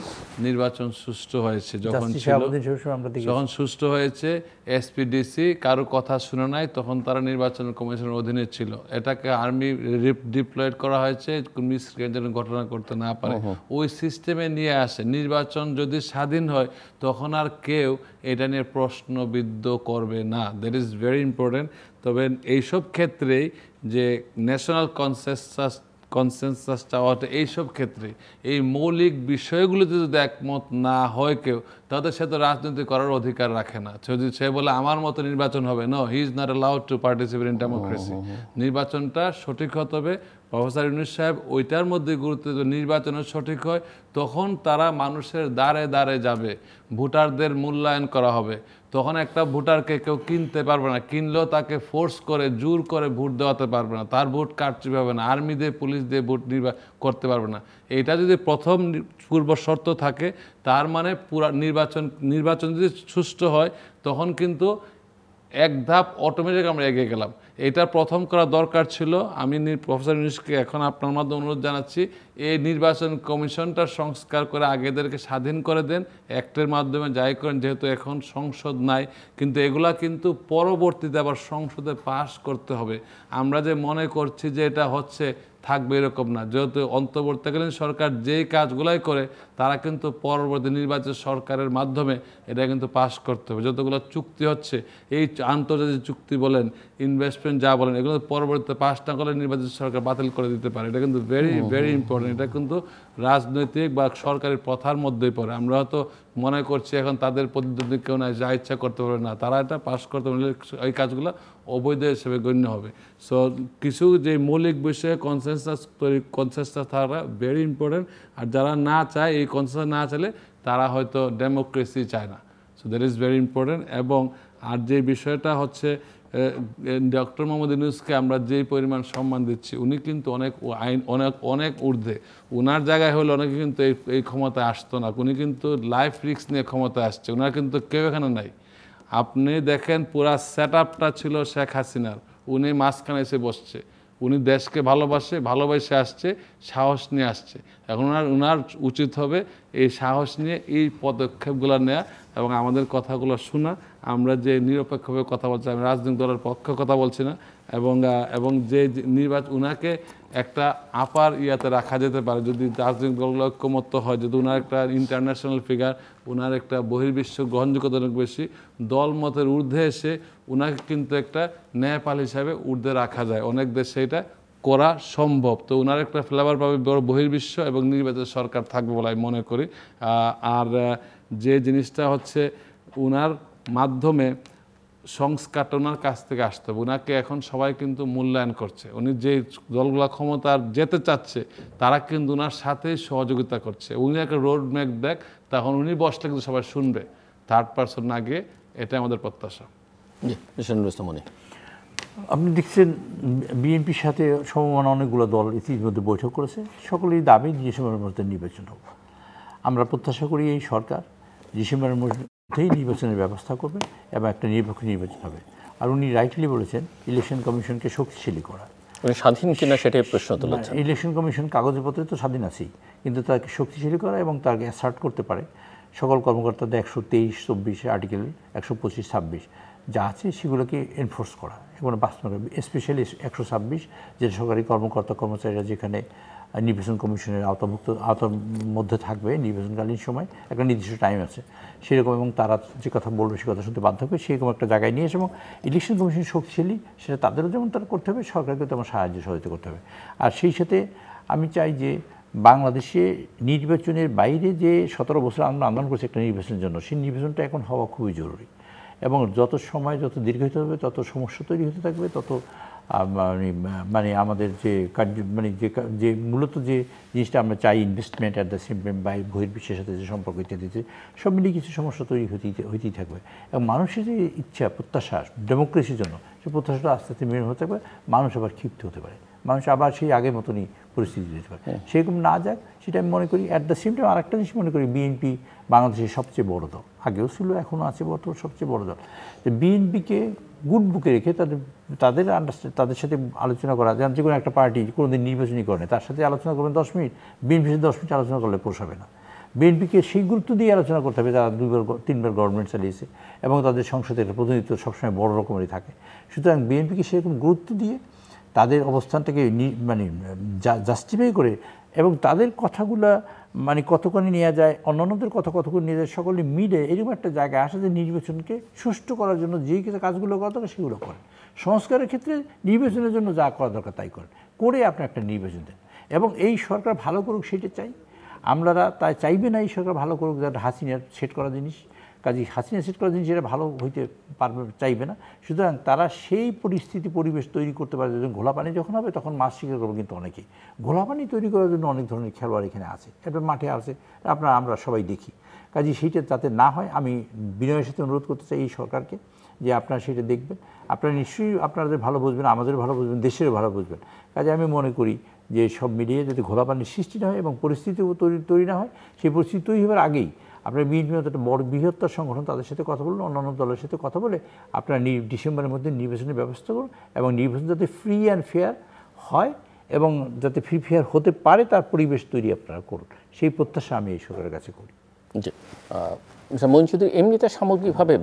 নির্বাচন সুষ্ঠু হয়েছে, যখন সুষ্ঠু হয়েছে এসপিডিসি কারো কথা শুনে নাই, তখন তারা নির্বাচন কমিশনের অধীনে ছিল। এটাকে আর্মি ডিপ্লয়েড করা হয়েছে যেন ঘটনা করতে না পারে, ওই সিস্টেমে নিয়ে আসে। নির্বাচন যদি স্বাধীন হয় তখন আর কেউ এটা নিয়ে প্রশ্নবিদ্ধ করবে না। That is very important. তবে এইসব ক্ষেত্রেই যে ন্যাশনাল কনসেনসাস চাওয়াটা, এইসব ক্ষেত্রে এই মৌলিক বিষয়গুলোতে যদি একমত না হয় কেউ, তাহলে সে তো রাজনীতি করার অধিকার রাখে না। যদি সে বলে আমার মতো নির্বাচন হবে, no, he is not allowed to participate in democracy. নির্বাচনটা সঠিক হতে হবে। প্রফেসর ইউনূস সাহেব ওইটার মধ্যে গুরুত্ব, নির্বাচনের সঠিক হয় তখন তারা মানুষের দ্বারে দ্বারে যাবে, ভোটারদের মূল্যায়ন করা হবে। তখন একটা ভোটারকে কেউ কিনতে পারবে না, কিনলেও তাকে ফোর্স করে জোর করে ভোট দেওয়াতে পারবে না, তার ভোট কারচুপি হবে না, আর্মি দিয়ে পুলিশ দিয়ে ভোট করতে পারবে না। এটা যদি প্রথম পূর্ব শর্ত থাকে, তার মানে পুরা নির্বাচন যদি সুষ্ঠু হয় তখন কিন্তু এক ধাপ অটোমেটিক আমরা এগিয়ে গেলাম। এটা প্রথম করা দরকার ছিল। আমি প্রফেসর ইউনূসকে এখন আপনার মাধ্যমে অনুরোধ জানাচ্ছি, এই নির্বাচন কমিশনটা সংস্কার করে আগেদেরকে স্বাধীন করে দেন, অ্যাক্টের মাধ্যমে যাই করেন, যেহেতু এখন সংসদ নাই। কিন্তু এগুলা কিন্তু পরবর্তীতে আবার সংসদে পাস করতে হবে। আমরা যে মনে করছি যে এটা হচ্ছে থাকবে, এরকম না। যেহেতু অন্তর্বর্তীকালীন সরকার যেই কাজগুলাই করে তারা কিন্তু পরবর্তী নির্বাচিত সরকারের মাধ্যমে এটা কিন্তু পাস করতে হবে। যতগুলো চুক্তি হচ্ছে, এই আন্তর্জাতিক চুক্তি বলেন, ইনভেস্টমেন্ট যা বলেন, এগুলো পরবর্তীতে পাস না করলে নির্বাচিত সরকার বাতিল করে দিতে পারে। এটা কিন্তু ভেরি ভেরি ইম্পর্টেন্ট। এটা কিন্তু রাজনৈতিক বা সরকারি প্রথার মধ্যেই পড়ে। আমরা হয়তো মনে করছি এখন তাদের প্রতিদ্বন্দ্বী কেউ না, যা ইচ্ছা করতে পারবে না, তারা এটা পাস করতে পারলে এই কাজগুলো অবৈধ হিসেবে গণ্য হবে। সো কিছু যে মৌলিক বিষয়ে কনসেনসাস থাকা ভেরি ইম্পর্টেন্ট। আর যারা না চায়, এই কনসেনসাস না চাইলে তারা হয়তো ডেমোক্রেসি চায় না। So that is very important. এবং আর যে বিষয়টা হচ্ছে ডক্টর মোহাম্মদ ইউনূসকে আমরা যেই পরিমাণ সম্মান দিচ্ছি, উনি কিন্তু অনেক ঊর্ধ্বে। ওনার জায়গায় হলে অনেকে কিন্তু এই ক্ষমতায় আসতো না। উনি কিন্তু লাইফ রিস্ক নিয়ে ক্ষমতায় আসছে, ওনার কিন্তু কেউ এখানে নাই। আপনি দেখেন পুরা সেট আপটা ছিল শেখ হাসিনার, উনি মাঝখানে এসে বসছে। উনি দেশকে ভালোবাসে আসছে, সাহস নিয়ে আসছে। এখন ওনার উচিত হবে এই সাহস নিয়ে এই পদক্ষেপগুলো নেওয়া এবং আমাদের কথাগুলো শোনা। আমরা যে নিরপেক্ষভাবে কথা বলছি, আমি রাজনৈতিক দলের পক্ষে কথা বলছি না, এবং যে নির্বাচন উনাকে একটা আপার ইয়াতে রাখা যেতে পারে যদি রাজনৈতিক দলগুলো ঐক্যমত্য হয়, যদি ওনার একটা ইন্টারন্যাশনাল ফিগার, ওনার একটা বহির্বিশ্ব গ্রহণযোগ্যতা অনেক বেশি, দল মতের ঊর্ধ্বে এসে ওনাকে কিন্তু একটা ন্যায়পাল হিসাবে ঊর্ধ্বে রাখা যায়। অনেক দেশে এটা করা সম্ভব। তো ওনার একটা ফ্লেভার পাবে বড় বহির্বিশ্ব এবং নির্বাচিত সরকার থাকবে বলে আমি মনে করি। আর যে জিনিসটা হচ্ছে ওনার মাধ্যমে সংস্কারটা ওনার কাছ থেকে আসতে হবে। ওনাকে এখন সবাই কিন্তু মূল্যায়ন করছে। উনি যে দলগুলো ক্ষমতার যেতে চাচ্ছে তারা কিন্তু ওনার সাথেই সহযোগিতা করছে। উনি একটা রোড ম্যাপ দেখ, তখন উনি বসলে কিন্তু সবাই শুনবে, থার্ড পারসন না গিয়ে। এটা আমাদের প্রত্যাশা। আপনি দেখছেন বিএনপির সাথে সমমান অনেকগুলো দল ইতিমধ্যে বৈঠক করেছে, সকলেই দাবি ডিসেম্বরের মধ্যে নির্বাচন হোক। আমরা প্রত্যাশা করি এই সরকার ডিসেম্বরের মধ্যেই নির্বাচনের ব্যবস্থা করবে এবং একটা নিরপেক্ষ নির্বাচন হবে। আর উনি রাইটলি বলেছেন ইলেকশন কমিশনকে শক্তিশালী করা। উনি স্বাধীন কিনা সেটাই প্রশ্ন তুলেছেন। ইলেকশন কমিশন কাগজপত্রে তো স্বাধীন আছেই, কিন্তু তাকে শক্তিশালী করা এবং তাকে অ্যাসার্ট করতে পারে সকল কর্মকর্তাদের 123-24 আর্টিকেল 125-26 যা আছে সেগুলোকে এনফোর্স করা এবং বাস্তবায়ন, স্পেশালি 126 যে সরকারি কর্মচারীরা যেখানে নির্বাচন কমিশনের আওতার মধ্যে থাকবে নির্বাচনকালীন সময় একটা নির্দিষ্ট টাইম আছে সেরকম, এবং তারা যে কথা বলবে সে কথা শুনতে বাধ্য হবে, সেরকম একটা জায়গায় নিয়ে এসে এবং ইলেকশন কমিশন শক্তিশালী সেটা তাদেরও যেমন তারা করতে হবে, সরকারকে তেমন সহায়তা করতে হবে। আর সেই সাথে আমি চাই যে বাংলাদেশে নির্বাচনের বাইরে যে 17 বছর আমরা আন্দোলন করছি একটা নির্বাচনের জন্য, সেই নির্বাচনটা এখন হওয়া খুবই জরুরি এবং যত সময় যত দীর্ঘ হতে হবে তত সমস্যা তৈরি হতে থাকবে, তত মানে আমাদের যে কার্য মানে যে মূলত যে জিনিসটা আমরা চাই investment at the same time বা বহির্বিশ্বের সাথে যে সম্পর্ক ইত্যাদিতে সব মিলিয়ে কিছু সমস্যা তৈরি হতেই থাকবে এবং মানুষের যে ইচ্ছা প্রত্যাশা ডেমোক্রেসির জন্য সেই প্রত্যাশাটা আস্তে আস্তে মেনে হতে পারে, মানুষ আবার ক্ষিপ্ত হতে পারে, মানুষ আবার সেই আগের মতনই পরিস্থিতি যেতে পারে, সেরকম না যাক সেটা আমি মনে করি। অ্যাট দ্য সেম টাইম আরেকটা জিনিস মনে করি বিএনপি বাংলাদেশের সবচেয়ে বড় দল, আগেও ছিল এখনও আছে, বর্তমান সবচেয়ে বড় দল। বিএনপিকে গুড বুকে রেখে তাদের সাথে আলোচনা করা, যেমন যে কোনো একটা পার্টি কোনোদিন নির্বাচনই করে তার সাথে আলোচনা করবেন 10 মিনিট, বিএনপির সাথে 10 মিনিট আলোচনা করলে পোষাবে না। বিএনপিকে সেই গুরুত্ব দিয়ে আলোচনা করতে হবে, তারা 2-3বার গভর্নমেন্ট চালিয়েছে এবং তাদের সংসদে একটা প্রতিনিধিত্ব সবসময় বড় রকমেরই থাকে। সুতরাং বিএনপিকে সেরকম গুরুত্ব দিয়ে তাদের অবস্থানটাকে মানে জাস্টিফাই করে এবং তাদের কথাগুলো মানে কতখানি নেওয়া যায়, অন্যান্যদের কথা কতখানি নিয়ে যায়, সকলে মিলে এরকম একটা জায়গায় আসে যে নির্বাচনকে সুষ্ঠু করার জন্য যেই কাজগুলো করা দরকার সেগুলো করেন। সংস্কারের ক্ষেত্রে নির্বাচনের জন্য যা করা দরকার তাই করেন, করে আপনি একটা নির্বাচন দেন এবং এই সরকার ভালো করুক সেটা চাই আমরা। তাই চাইবে না এই সরকার ভালো করুক, যাতে হাসিনার সেট করা জিনিস, কাজে হাসিনা সেট করা জিনিস এটা ভালো হইতে পারবে চাইবে না। সুতরাং তারা সেই পরিবেশ তৈরি করতে পারে, যখন ঘোলা পানি যখন হবে তখন মাছ শিকার করবে, কিন্তু অনেকেই ঘোলা পানি তৈরি করার জন্য অনেক ধরনের খেলোয়াড় এখানে আছে, এবার মাঠে আছে, আমরা সবাই দেখি। কাজে সেইটা যাতে না হয় আমি বিনয়ের সাথে অনুরোধ করতে চাই এই সরকারকে যে আপনারা সেটা দেখবেন, আপনারা নিশ্চয়ই আপনাদের ভালো বুঝবেন, আমাদের ভালো বুঝবেন, দেশের ভালো বুঝবেন। কাজে আমি মনে করি যে সব মিলিয়ে যাতে ঘোলা পানির সৃষ্টি না হয় এবং পরিস্থিতিও তৈরি না হয়, সেই পরিস্থিতি তৈরি হওয়ার আগেই আপনার বিএনপির মতো একটা বড় বৃহত্তর সংগঠন তাদের সাথে কথা বলুন, অন্যান্য দলের সাথে কথা বলে আপনারা ডিসেম্বরের মধ্যে নির্বাচনের ব্যবস্থা করুন এবং নির্বাচন যাতে ফ্রি অ্যান্ড ফেয়ার হয় এবং যাতে ফ্রি ফেয়ার হতে পারে তার পরিবেশ তৈরি আপনারা করুন, সেই প্রত্যাশা আমি এই সরকারের কাছে করি। জি মঞ্জুদি, এমনিতে সামগ্রিকভাবে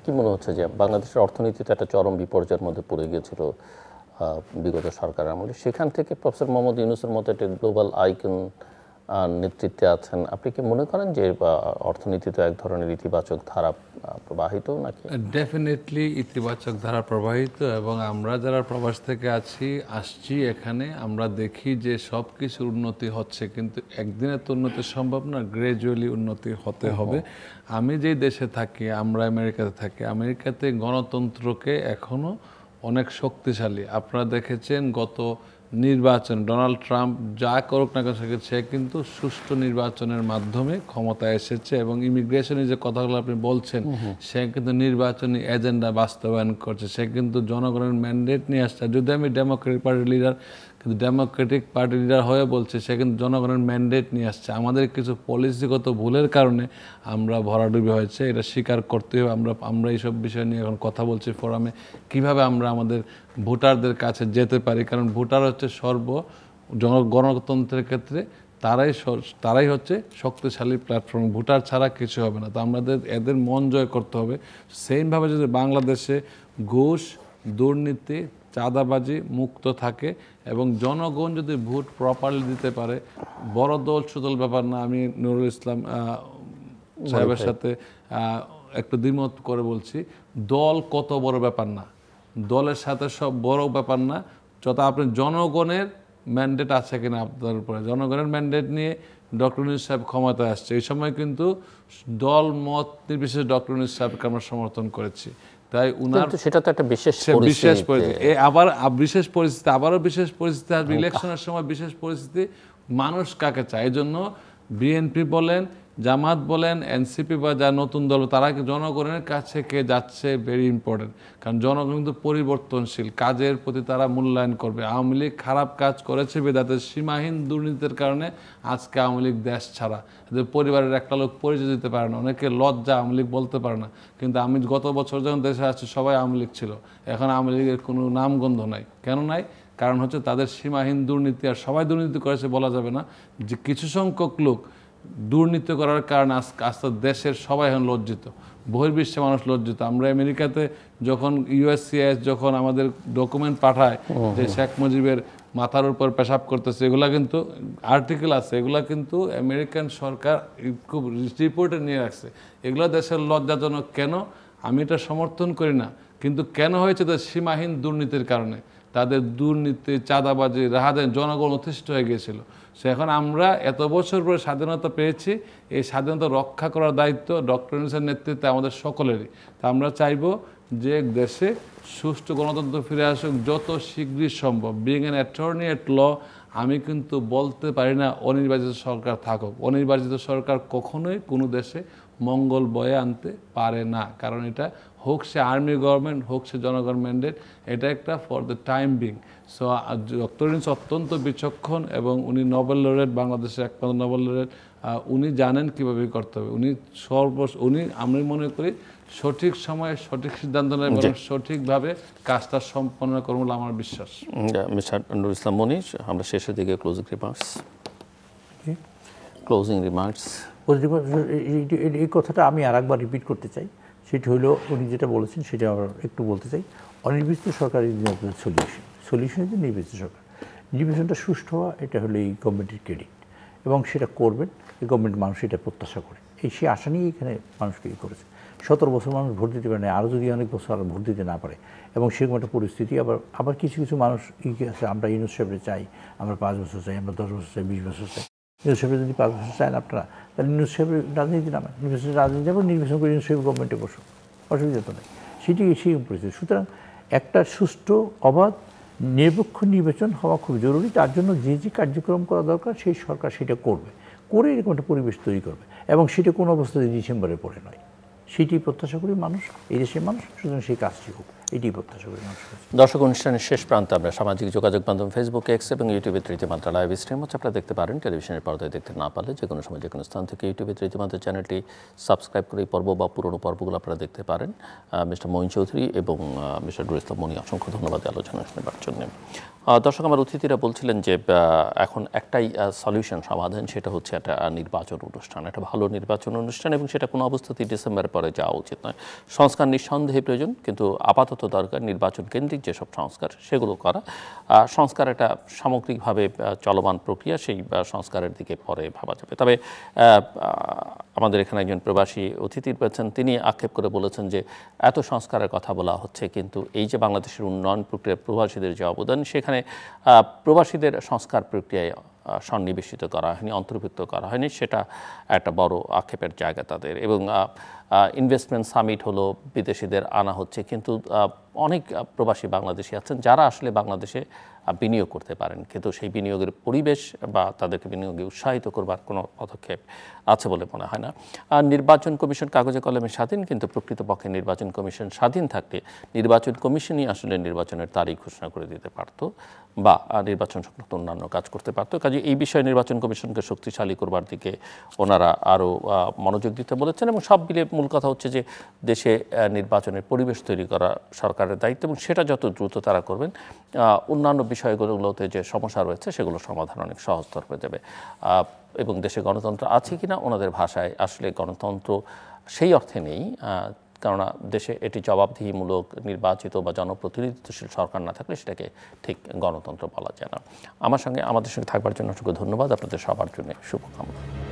কি মনে হচ্ছে যে বাংলাদেশের অর্থনীতিতে একটা চরম বিপর্যয়ের মধ্যে পড়ে গিয়েছিল বিগত সরকার আমলে, সেখান থেকে প্রফেসর মোহাম্মদ ইউনূসের মতো একটা গ্লোবাল আইকন নেতৃত্বে আছেন, আপনি কি মনে করেন যে অর্থনীতিতে এক ধরনের ইতিবাচক ধারা প্রবাহিত নাকি? ডেফিনেটলি ইতিবাচক ধারা প্রবাহিত, এবং আমরা যারা প্রবাস থেকে আসছি এখানে আমরা দেখি যে সব কিছুর উন্নতি হচ্ছে, কিন্তু একদিনে তো উন্নতি সম্ভব না, গ্র্যাজুয়ালি উন্নতি হতে হবে। আমি যেই দেশে থাকি, আমরা আমেরিকাতে থাকি, আমেরিকাতে গণতন্ত্রকে এখনও অনেক শক্তিশালী। আপনারা দেখেছেন গত নির্বাচন, ডোনাল্ড ট্রাম্প যা করুক না কেন সে কিন্তু সুষ্ঠু নির্বাচনের মাধ্যমে ক্ষমতায় এসেছে, এবং ইমিগ্রেশনের যে কথাগুলো আপনি বলছেন সে কিন্তু নির্বাচনী এজেন্ডা বাস্তবায়ন করছে, সে কিন্তু জনগণের ম্যান্ডেট নিয়ে আসছে। যদি আমি ডেমোক্রেটিক পার্টির লিডার, কিন্তু ডেমোক্রেটিক পার্টির লিডার হয়ে বলছে সে কিন্তু জনগণের ম্যান্ডেট নিয়ে আসছে। আমাদের কিছু পলিসিগত ভুলের কারণে আমরা ভরাডুবি হয়েছে, এটা স্বীকার করতে হবে। আমরা এইসব বিষয় নিয়ে এখন কথা বলছি ফোরামে, কিভাবে আমরা আমাদের ভোটারদের কাছে যেতে পারি, কারণ ভোটার হচ্ছে গণতন্ত্রের ক্ষেত্রে তারাই হচ্ছে শক্তিশালী প্ল্যাটফর্ম, ভোটার ছাড়া কিছু হবে না। তো আমাদের এদের মন জয় করতে হবে। সেমভাবে যদি বাংলাদেশে ঘুষ, দুর্নীতি, চাঁদাবাজি মুক্ত থাকে এবং জনগণ যদি ভোট প্রপারলি দিতে পারে, বড় দল ছোটল ব্যাপার না। আমি নুরুল ইসলাম সাহেবের সাথে একটু দ্বিমত করে বলছি, দল কত বড় ব্যাপার না, দলের সাথে সব বড় ব্যাপার না, যত আপনি জনগণের ম্যান্ডেট আছে কিনা আপনার উপরে। জনগণের ম্যান্ডেট নিয়ে ডক্টর ইউনূস সাহেব ক্ষমতায় আসছে, এই সময় কিন্তু দল মত নির্বিশেষে ডক্টর ইউনূস সাহেবকে আমরা সমর্থন করেছি। তাই উনার সেটা তো একটা বিশেষ পরিস্থিতি, আবার বিশেষ পরিস্থিতি, আবারও বিশেষ পরিস্থিতি আসবে ইলেকশনের সময়। বিশেষ পরিস্থিতি মানুষ কাকে চায়, এই জন্য বিএনপি বলেন, জামাত বলেন, এনসিপি বা যা নতুন দল, তারা জনগণের কাছে কে যাচ্ছে ভেরি ইম্পর্টেন্ট। কারণ জনগণ কিন্তু পরিবর্তনশীল, কাজের প্রতি তারা মূল্যায়ন করবে। আওয়ামী লীগ খারাপ কাজ করেছে বেদাতে সীমাহীন দুর্নীতির কারণে আজকে আওয়ামী লীগ দেশ ছাড়া, পরিবারের একটা লোক পরিচয় দিতে পারে না, অনেকে লজ্জা আওয়ামী লীগ বলতে পারে না। কিন্তু আমি গত বছর যখন দেশে আসছি সবাই আওয়ামী লীগ ছিল, এখন আওয়ামী লীগের কোনো নামগন্ধ নাই। কেন নাই? কারণ হচ্ছে তাদের সীমাহীন দুর্নীতি। আর সবাই দুর্নীতি করেছে বলা যাবে না, যে কিছু সংখ্যক লোক দুর্নীতি করার কারণে আস্তে দেশের সবাই এখন লজ্জিত, বহির্বিশ্বে মানুষ লজ্জিত। আমরা আমেরিকাতে যখন ইউএসসিআইএস যখন আমাদের ডকুমেন্ট পাঠায় যে শেখ মুজিবের মাথার উপর পেশাব করতেছে, এগুলা কিন্তু আর্টিকেল আছে, এগুলা কিন্তু আমেরিকান সরকার খুব রিপোর্টে নিয়ে রাখছে। এগুলো দেশের লজ্জাজনক। কেন? আমি এটা সমর্থন করি না, কিন্তু কেন হয়েছে? তাদের সীমাহীন দুর্নীতির কারণে, তাদের দুর্নীতি, চাঁদাবাজি, রাহাজানি, জনগণ অতিষ্ঠ হয়ে গিয়েছিল। সে এখন আমরা এত বছর পরে স্বাধীনতা পেয়েছি, এই স্বাধীনতা রক্ষা করার দায়িত্ব ডক্টর ইউনূসের নেতৃত্বে আমাদের সকলেরই। তা আমরা চাইব যে দেশে সুষ্ঠু গণতন্ত্র ফিরে আসুক যত শীঘ্রই সম্ভব। বিং অ্যান অ্যাটর্নি এট ল, আমি কিন্তু বলতে পারি না অনির্বাচিত সরকার থাকুক। অনির্বাচিত সরকার কখনোই কোনো দেশে মঙ্গল বয়ে আনতে পারে না, কারণ এটা হোক সে আর্মি গভর্নমেন্ট, হোক সে জনগণ ম্যান্ডেট, এটা একটা for the time being. So doctor Yunus অত্যন্ত বিচক্ষণ এবং উনি নোবেল লরেট, বাংলাদেশের একমাত্র নোবেল লরেট। উনি জানেন কীভাবে করতে হবে। উনি আমি মনে করি সঠিক সময়ে সঠিক সিদ্ধান্ত নেয় এবং সঠিকভাবে কাজটা সম্পন্ন করবো বলে আমার বিশ্বাস। মিস্টার নুরুল ইসলাম মনির, আমরা শেষের দিকে ক্লোজিং রিমার্কস। এই কথাটা আমি আর একবার রিপিট করতে চাই। সেটি হলো উনি যেটা বলেছেন সেটা আমরা একটু বলতে চাই। অনির্বাচিত সরকারের সলিউশন হচ্ছে নির্বাচিত সরকার। নির্বাচনটা সুষ্ঠু হওয়া, এটা হলো এই গভর্নমেন্টের ক্রেডিট, এবং সেটা করবেন এই গভর্নমেন্ট। মানুষ এটা প্রত্যাশা করে, সে আশা নিয়ে এখানে মানুষকে করেছে। 17 বছর মানুষ ভোট দিতে পারে না, আরও যদি অনেক বছর আর ভোট দিতে না পারে, এবং সেরকম একটা পরিস্থিতি। আবার কিছু মানুষ আছে, আমরা ইউনূস সাহেবের চাই, আমরা 5 বছর চাই, আমরা 10 বছর চাই, 20 বছর চাই। ইউনূস সাহেবের যদি 5 বছর চান আপনারা, তাহলে ইউনূস সাহেবের রাজনীতি নামেন, নির্বাচনের রাজনীতি যাবেন, নির্বাচন করে ইউনূস সাহেব গভর্নমেন্টে বসুন, অসুবিধা তো নেই। সেটি সেই পরিস্থিতি। সুতরাং একটা সুষ্ঠু, অবাধ, নিরপেক্ষ নির্বাচন হওয়া খুব জরুরি। তার জন্য যে কার্যক্রম করা দরকার সেই সরকার সেটা করবে, করে এরকম একটা পরিবেশ তৈরি করবে, এবং সেটা কোনো অবস্থাতে ডিসেম্বরে পরে নয়। সেটি প্রত্যাশা করি মানুষ, এই দেশের মানুষ। সুতরাং সেই কাজটি হোক, এটি প্রত্যাশা করি মানুষ। দর্শক, অনুষ্ঠানের শেষ প্রান্তে আমরা সামাজিক যোগাযোগ মাধ্যম ফেসবুক, এক্স এবং ইউটিউবে তৃতীয় মাত্রা লাইভ স্ট্রিম হচ্ছে আপনারা দেখতে পারেন। টেলিভিশনের পর্দায় দেখতে না পারলে যে কোনো সময় যে কোনো স্থান থেকে ইউটিউবে তৃতীয় মাত্রা চ্যানেলটি সাবস্ক্রাইব করে এই পর্ব বা পুরনো পর্বগুলো আপনারা দেখতে পারেন। মিস্টার মঈন চৌধুরী এবং মিস্টার নুরুল ইসলাম মনি, অসংখ্য ধন্যবাদ আলোচনা শোনার জন্য। দর্শক, আমার অতিথিরা বলছিলেন যে এখন একটাই সলিউশন, সমাধান, সেটা হচ্ছে একটা নির্বাচন অনুষ্ঠান, একটা ভালো নির্বাচন অনুষ্ঠান, এবং সেটা কোনো অবস্থাতেই ডিসেম্বরের পরে যাওয়া উচিত নয়। সংস্কার নিঃসন্দেহে প্রয়োজন, কিন্তু আপাতত দরকার নির্বাচন কেন্দ্রিক যেসব সংস্কার সেগুলো করা। সংস্কার একটা সামগ্রিকভাবে চলমান প্রক্রিয়া, সেই সংস্কারের দিকে পরে ভাবা যাবে। তবে আমাদের এখানে একজন প্রবাসী অতিথি রয়েছেন, তিনি আক্ষেপ করে বলেছেন যে এত সংস্কারের কথা বলা হচ্ছে, কিন্তু এই যে বাংলাদেশের উন্নয়ন প্রক্রিয়া, প্রবাসীদের যে অবদান, সেখানে প্রবাসীদের সংস্কার প্রক্রিয়ায় সন্নিবেশিত করা হয়নি, অন্তর্ভুক্ত করা হয়নি। সেটা একটা বড় আক্ষেপের জায়গা তাদের। এবং ইনভেস্টমেন্ট সামিট হলো, বিদেশিদের আনা হচ্ছে, কিন্তু অনেক প্রবাসী বাংলাদেশি আছেন যারা আসলে বাংলাদেশে বিনিয়োগ করতে পারেন, কিন্তু সেই বিনিয়োগের পরিবেশ বা তাদেরকে বিনিয়োগে উৎসাহিত করবার কোনো পদক্ষেপ আছে বলে মনে হয় না। আর নির্বাচন কমিশন কাগজে কলমে স্বাধীন, কিন্তু প্রকৃতপক্ষে নির্বাচন কমিশন স্বাধীন থাকলে নির্বাচন কমিশনই আসলে নির্বাচনের তারিখ ঘোষণা করে দিতে পারত বা নির্বাচন সংক্রান্ত অন্যান্য কাজ করতে পারত। কাজে এই বিষয়ে নির্বাচন কমিশনকে শক্তিশালী করবার দিকে ওনারা আরও মনোযোগ দিতে বলেছেন, এবং সব মিলে মূল কথা হচ্ছে যে দেশে নির্বাচনের পরিবেশ তৈরি করা সরকারের দায়িত্ব, এবং সেটা যত দ্রুত তারা করবেন অন্যান্য বিষয়গুলোতে যে সমস্যা রয়েছে সেগুলো সমাধান অনেক সহজতর হয়ে যাবে। এবং দেশে গণতন্ত্র আছে কিনা, ওনাদের ভাষায় আসলে গণতন্ত্র সেই অর্থে নেই, কেননা দেশে এটি জবাবদিহিমূলক নির্বাচিত বা জনপ্রতিনিধিত্বশীল সরকার না থাকলে সেটাকে ঠিক গণতন্ত্র বলা যায় না। আমাদের সঙ্গে থাকবার জন্য অসংখ্য ধন্যবাদ, আপনাদের সবার জন্য শুভকামনা।